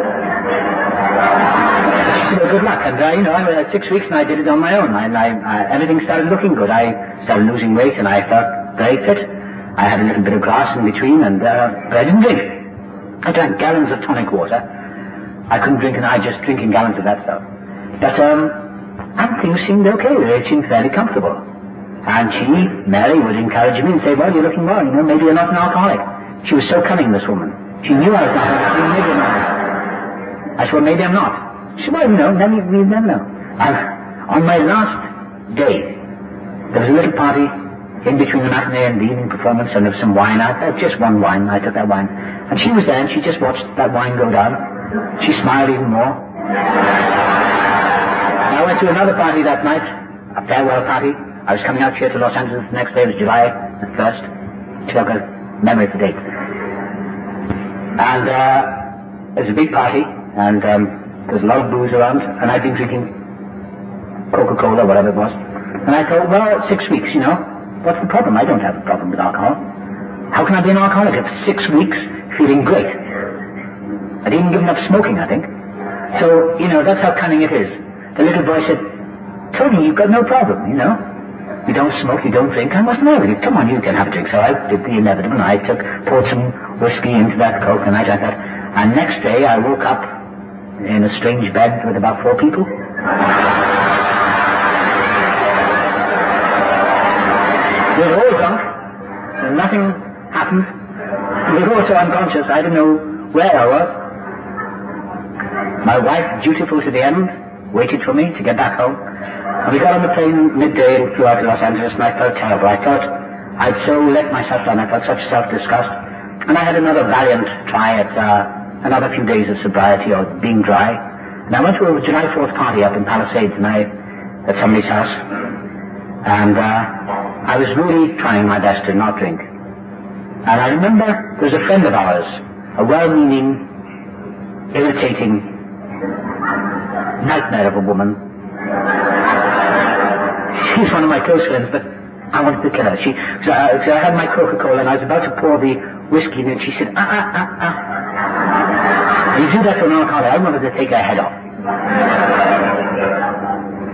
She said, well, good luck. And, I had 6 weeks and I did it on my own. Everything started looking good. I started losing weight and I felt very fit. I had a little bit of grass in between, but I didn't drink. I drank gallons of tonic water. I couldn't drink, and I just drinking gallons of that stuff. But, and things seemed okay. They seemed fairly comfortable. And Mary, would encourage me and say, well, you're looking well, maybe you're not an alcoholic. She was so cunning, this woman. She knew I was not. Maybe I'm not. I said, well, maybe I'm not. She said, well, we never know. And on my last day, there was a little party in between the matinee and the evening performance, and there was some wine. I had just one wine. I took that wine. And she was there, and she just watched that wine go down. She smiled even more. And I went to another party that night, a farewell party. I was coming out here to Los Angeles the next day. It was July the 1st. She got a memory of the date. And it was a big party, and there was a lot of booze around, and I'd been drinking Coca-Cola, whatever it was. And I thought, well, 6 weeks, what's the problem? I don't have a problem with alcohol. How can I be an alcoholic for 6 weeks feeling great? I'd even given up smoking, I think. So, that's how cunning it is. The little boy said, Tony, you've got no problem, You don't smoke, you don't drink, I mustn't have it. Come on, you can have a drink. So I did the inevitable, and I poured some whiskey into that Coke, and I drank that. And next day I woke up in a strange bed with about 4 people. We were all drunk, and nothing happened. We were all so unconscious, I didn't know where I was. My wife, dutiful to the end, waited for me to get back home. And we got on the plane midday and flew out to Los Angeles, and I felt terrible. I thought I'd so let myself down. I felt such self-disgust. And I had another valiant try at another few days of sobriety or being dry. And I went to a July 4th party up in Palisades at somebody's house. And I was really trying my best to not drink. And I remember there was a friend of ours, a well-meaning, irritating nightmare of a woman. She's one of my close friends, but I wanted to kill her. So I had my Coca-Cola, and I was about to pour the whiskey in, and she said, And you do that to an alcoholic. I wanted to take her head off.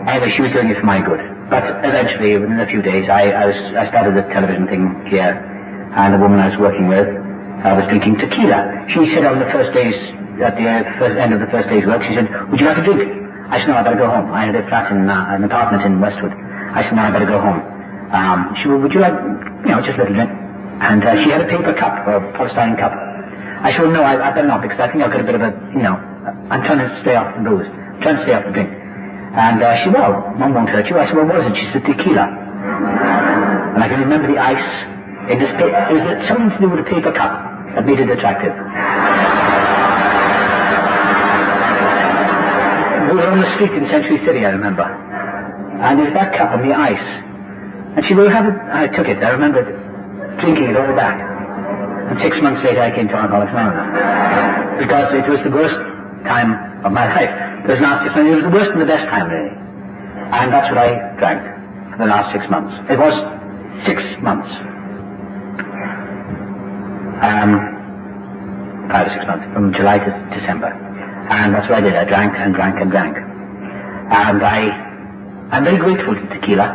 Anyway, she was doing it for my good. But eventually, within a few days, I started a television thing here, and the woman I was working with was drinking tequila. She said on the first days, at the end of the first day's work, she said, would you like a drink? I said, no, I better go home. I had a flat in an apartment in Westwood. I said, no, I better go home. She said, would you like, just a little drink? And she had a paper cup, or a polystyrene cup. I said, well, no, I better not, because I think I've got a bit of a, I'm trying to stay off the booze. I'm trying to stay off the drink. And she said, well, Mum won't hurt you. I said, well, what is it? She said, tequila. And I can remember the ice in this paper. It was something to do with a paper cup that made it attractive. We were on the street in Century City, I remember. And there was that cup and the ice. And she will have it. I took it. I remember drinking it all back. And 6 months later, I came to Alcoholics Anonymous. Because it was the worst time of my life. Those last 6 months, it was the worst and the best time, really. And that's what I drank for the last 6 months. It was 6 months. 5 or 6 months, from July to December. And that's what I did. I drank and drank and drank. And I'm very grateful to tequila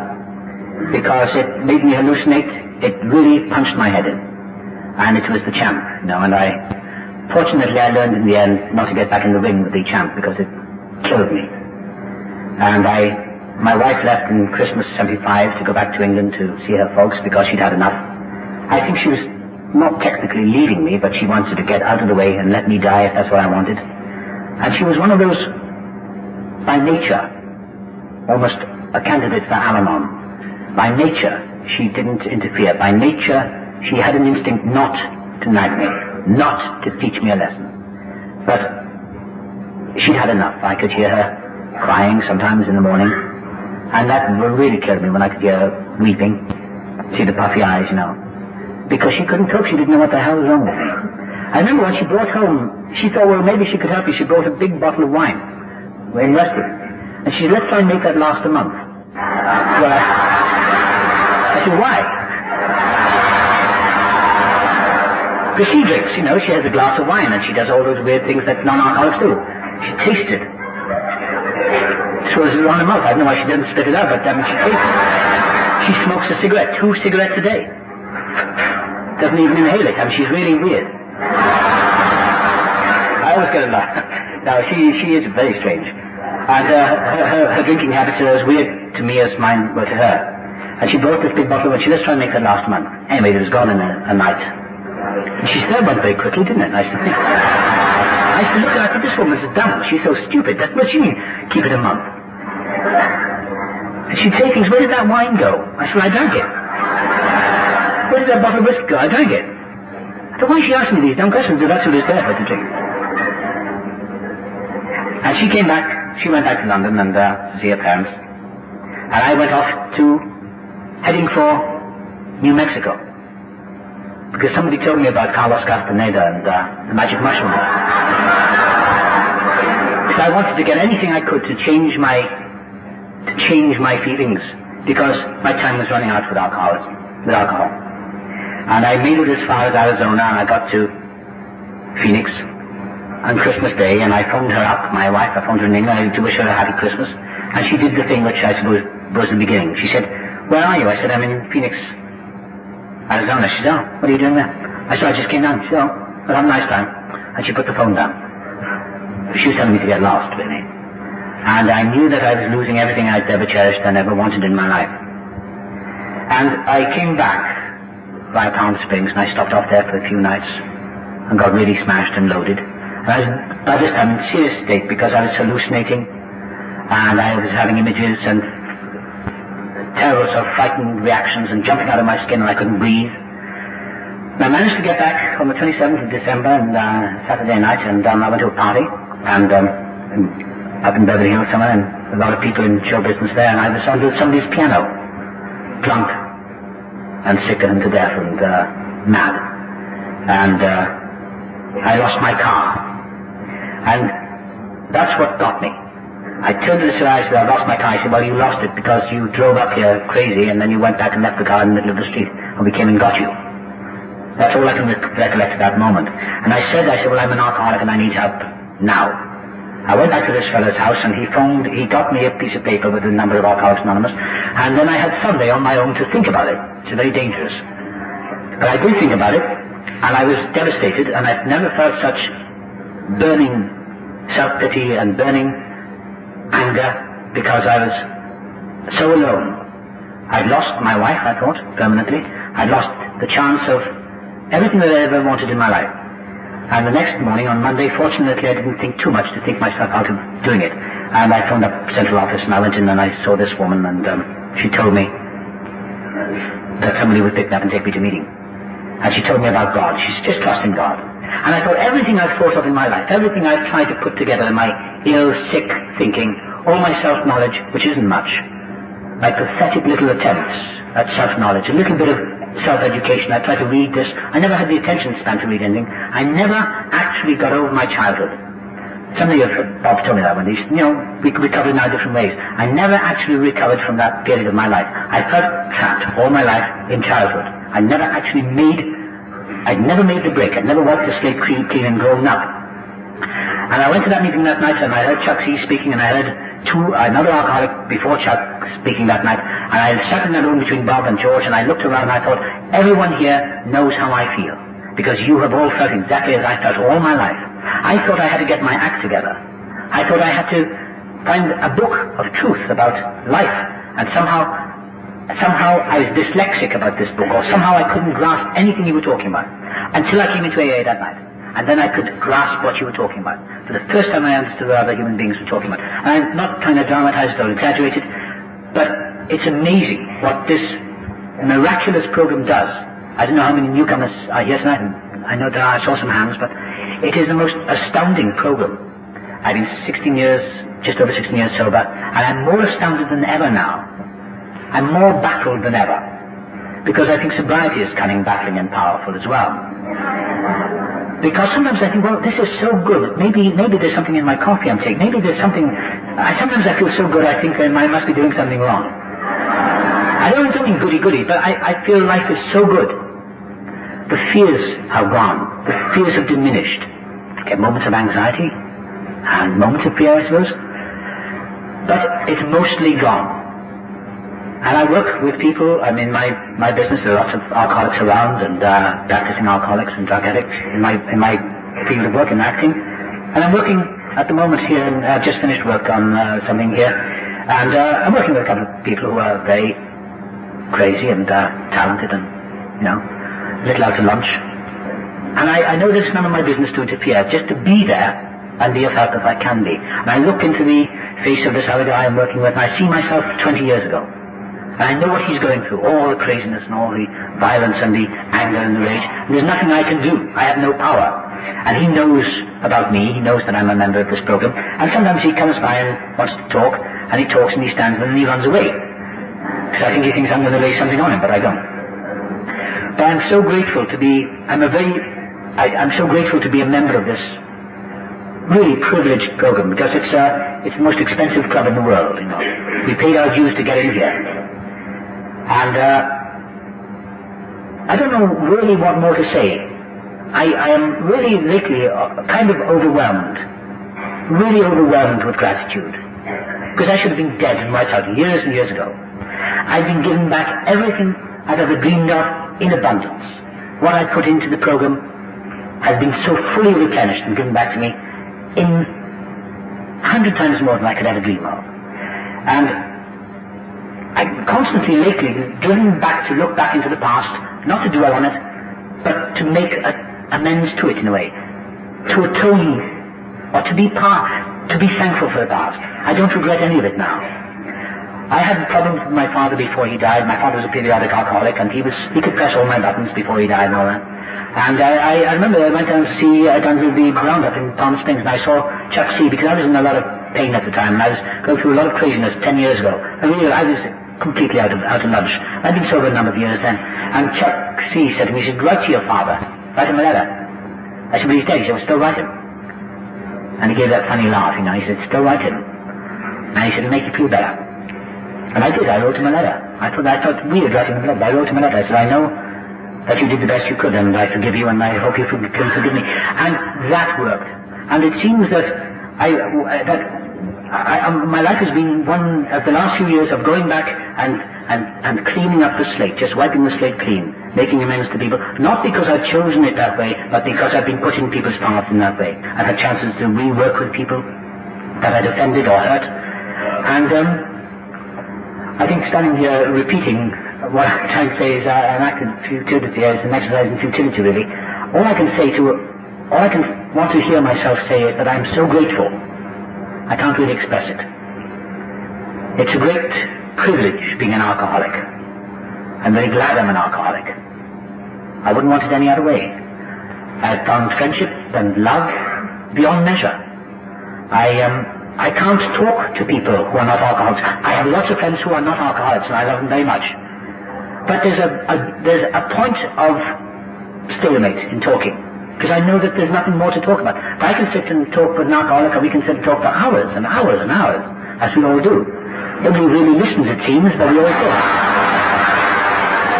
because it made me hallucinate. It really punched my head in. And it was the champ, and fortunately I learned in the end not to get back in the ring with the champ because it killed me. And my wife left in Christmas '75 to go back to England to see her folks because she'd had enough. I think she was not technically leaving me, but she wanted to get out of the way and let me die if that's what I wanted. And she was one of those, by nature, almost a candidate for Al-Anon. By nature, she didn't interfere. By nature, she had an instinct not to nag me, not to teach me a lesson. But she'd had enough. I could hear her crying sometimes in the morning, and that really killed me when I could hear her weeping, see the puffy eyes, because she couldn't cope. She didn't know what the hell was wrong with me. I remember when she brought home, she thought, well, maybe she could help me. She brought a big bottle of wine. We're invested. And she said, let's try and make that last a month. Well, I said, why? Because she drinks, she has a glass of wine and she does all those weird things that non-alcoholics do. She tasted. Throws it around her mouth. I don't know why she doesn't spit it out, but she tastes it. She smokes a cigarette, 2 cigarettes a day. Doesn't even inhale it. She's really weird. I always get a laugh. Now, she is very strange. And her drinking habits are as weird to me as mine were to her. And she brought this big bottle and she, let's try and make that last month. Anyway, it was gone in a night. And she still went very quickly, didn't it? I used to think. I used to look at her, I thought, this woman's dumb. She's so stupid. What does she mean, keep it a month? And she'd say things, where did that wine go? I said, I drank it. Where did that bottle of whiskey go? I drank it. I thought, why is she asking me these dumb questions if that's what it's there for to drink? And she came back, she went back to London and to see her parents. And I went off heading for New Mexico. Because somebody told me about Carlos Castaneda and the magic mushroom. So I wanted to get anything I could to change my feelings, because my time was running out with alcohol. And I made it as far as Arizona, and I got to Phoenix on Christmas Day, and I phoned her up, my wife. I phoned her in England to wish her a happy Christmas, and she did the thing which I suppose was the beginning. She said, where are you? I said, I'm in Phoenix, Arizona. She said, oh, what are you doing there? I said, I just came down. She said, oh, well, have a nice time. And she put the phone down. She was telling me to get lost, really. And I knew that I was losing everything I'd ever cherished and ever wanted in my life. And I came back via Palm Springs, and I stopped off there for a few nights and got really smashed and loaded. And I was, by this time, in serious state because I was hallucinating, and I was having images and terrible sort of frightened reactions and jumping out of my skin, and I couldn't breathe. And I managed to get back on the 27th of December, and Saturday night, and I went to a party, and up in Beverly Hills somewhere, and a lot of people in show business there, and I was on somebody's piano, drunk and sick and to death and mad. And I lost my car. And that's what got me. I turned to the guy and said, I lost my car. He said, well, you lost it because you drove up here crazy and then you went back and left the car in the middle of the street and we came and got you. That's all I can recollect at that moment. And I said, well, I'm an alcoholic and I need help now. I went back to this fellow's house and he got me a piece of paper with the number of Alcoholics Anonymous, and then I had Sunday on my own to think about it. It's very dangerous. But I did think about it, and I was devastated, and I've never felt such burning self-pity and burning anger because I was so alone. I'd lost my wife, I thought, permanently. I'd lost the chance of everything that I ever wanted in my life. And the next morning, on Monday, fortunately, I didn't think too much to think myself out of doing it. And I phoned up central office, and I went in and I saw this woman, and she told me that somebody would pick me up and take me to a meeting. And she told me about God. She's just trusting God. And I thought everything I've thought of in my life, everything I've tried to put together in my ill, sick thinking, all my self-knowledge, which isn't much, my pathetic little attempts at self-knowledge, a little bit of self-education. I tried to read this. I never had the attention span to read anything. I never actually got over my childhood. Somebody, Bob told me that one. He said, we recovered in our different ways. I never actually recovered from that period of my life. I felt trapped all my life in childhood. I'd never made the break. I'd never wiped the slate clean and grown up. And I went to that meeting that night and I heard Chuck C speaking and I heard another alcoholic before Chuck speaking that night, and I sat in that room between Bob and George, and I looked around and I thought, everyone here knows how I feel, because you have all felt exactly as I felt all my life. I thought I had to get my act together. I thought I had to find a book of truth about life, and somehow I was dyslexic about this book, or somehow I couldn't grasp anything you were talking about, until I came into AA that night. And then I could grasp what you were talking about. For the first time I understood what other human beings were talking about. And I'm not trying to dramatize it or exaggerate it, but it's amazing what this miraculous program does. I don't know how many newcomers are here tonight, and I know that I saw some hands, but it is the most astounding program. I've been 16 years, just over 16 years sober, and I'm more astounded than ever now. I'm more baffled than ever, because I think sobriety is cunning, baffling, and powerful as well. Because sometimes I think, well, this is so good. Maybe there's something in my coffee I'm taking. Maybe there's something. Sometimes I feel so good. I think I must be doing something wrong. I don't mean goody, but I feel life is so good. The fears have gone. The fears have diminished. I get moments of anxiety and moments of fear, I suppose, but it's mostly gone. And I work with people. I mean, my business, there are lots of alcoholics around, and practicing alcoholics and drug addicts in my field of work in acting. And I'm working at the moment here, and I've just finished work on something here. And I'm working with a couple of people who are very crazy and talented and, a little out to lunch. And I know that it's none of my business to interfere, just to be there and be of help if I can be. And I look into the face of this other guy I'm working with, and I see myself 20 years ago. And I know what he's going through, all the craziness and all the violence and the anger and the rage. And there's nothing I can do. I have no power. And he knows about me. He knows that I'm a member of this program. And sometimes he comes by and wants to talk, and he talks and he stands and then he runs away. Because I think he thinks I'm going to lay something on him, but I don't. But I'm so grateful to be, I'm so grateful to be a member of this really privileged program, because it's the most expensive club in the world, We paid our dues to get in here. And I don't know really what more to say. I am really lately kind of overwhelmed, really overwhelmed with gratitude. Because I should have been dead and wiped out years and years ago. I've been given back everything I've ever dreamed of in abundance. What I put into the program has been so fully replenished and given back to me in 100 times more than I could ever dream of. And I'm constantly lately driven back to look back into the past, not to dwell on it, but to make amends to it in a way, to atone, or to be thankful for the past. I don't regret any of it now. I had problems with my father before he died. My father was a periodic alcoholic, and he could press all my buttons before he died and all that. And I remember I went down to see down to the roundup in Palm Springs, and I saw Chuck C, because I was in a lot of pain at the time, and I was going through a lot of craziness 10 years ago. I was completely out of lunch. I'd been sober a number of years then. And Chuck C said to me, he said, write to your father. Write him a letter. I said, well, he's dead. He said, well, still write him. And he gave that funny laugh, He said, still write him. And he said, it'll make you feel better. And I did. I wrote him a letter. I thought weird writing him a letter. I wrote him a letter. I said, I know that you did the best you could, and I forgive you, and I hope you can forgive me. And that worked. And it seems that my life has been one of the last few years of going back and cleaning up the slate, just wiping the slate clean, making amends to people, not because I've chosen it that way, but because I've been put in people's paths in that way. I've had chances to rework with people that I'd offended or hurt. And I think standing here repeating what I'm trying to say is an act of futility, is an exercise in futility, really. All I can want to hear myself say is that I'm so grateful. I can't really express it. It's a great privilege being an alcoholic. I'm very glad I'm an alcoholic. I wouldn't want it any other way. I've found friendship and love beyond measure. I can't talk to people who are not alcoholics. I have lots of friends who are not alcoholics, and I love them very much. But there's a point of stalemate in talking, because I know that there's nothing more to talk about. But I can sit and talk with an alcoholic, or we can sit and talk for hours and hours and hours, as we all do. Nobody really listens, it seems, but we always do.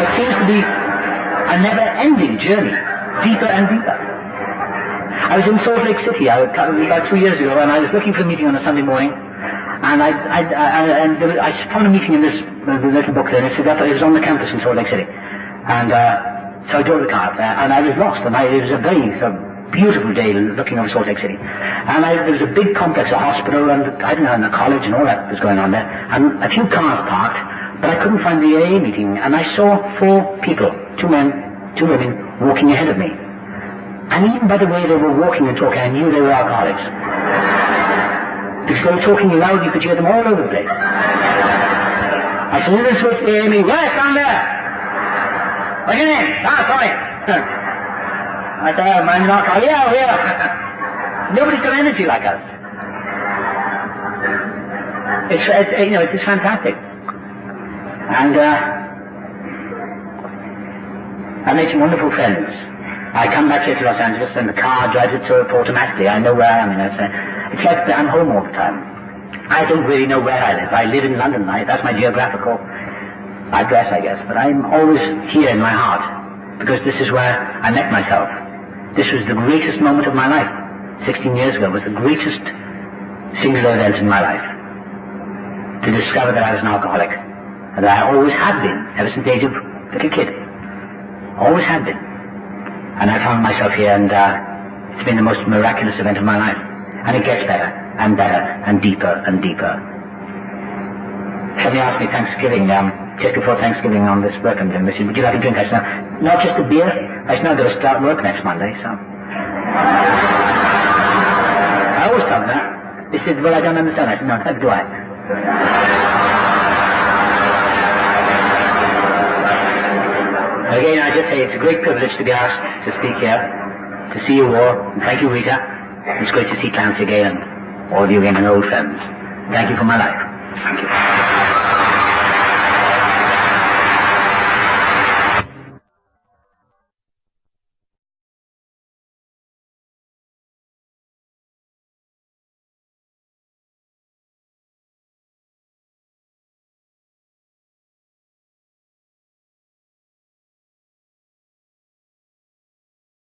It seems to be a never-ending journey, deeper and deeper. I was in Salt Lake City about 2 years ago, and I was looking for a meeting on a Sunday morning, and And I found a meeting in this the little book there, and it said that it was on the campus in Salt Lake City. And so I drove the car up there, and I was lost, and it was a very beautiful day looking over Salt Lake City. And there was a big complex, a hospital, and I don't know, and a college, and all that was going on there. And a few cars parked, but I couldn't find the AA meeting, and I saw 4 people, 2 men, 2 women, walking ahead of me. And even by the way they were walking and talking, I knew they were alcoholics. Because they were talking loud, you could hear them all over the place. I said, "This was the AA meeting." "Yes, down there." "What's your name?" "Ah, sorry." I said, "Oh, I'm an alcoholic." "Yeah." Nobody's got energy like us. It's fantastic. And I made some wonderful friends. I come back here to Los Angeles, and the car drives it so automatically. I know where I am. It's like I'm home all the time. I don't really know where I live. I live in London. That's my geographical address, I guess. But I'm always here in my heart, because this is where I met myself. This was the greatest moment of my life. 16 years ago was the greatest singular event in my life. To discover that I was an alcoholic. And that I always had been, ever since the age of little kid. Always had been. And I found myself here, and it's been the most miraculous event of my life. And it gets better, and better, and deeper, and deeper. Somebody asked me Thanksgiving, just before Thanksgiving on this work I'm doing, they said, "Would you like a drink?" I said, "No, not just a beer." I said, "No, I've got to start work next Monday, so." I always tell them that. They said, "Well, I don't understand." I said, "No, neither do I." Again, I just say it's a great privilege to be asked to speak here, to see you all, and thank you, Rita. It's great to see Clancy again, and all of you again, and old friends. Thank you for my life. Thank you.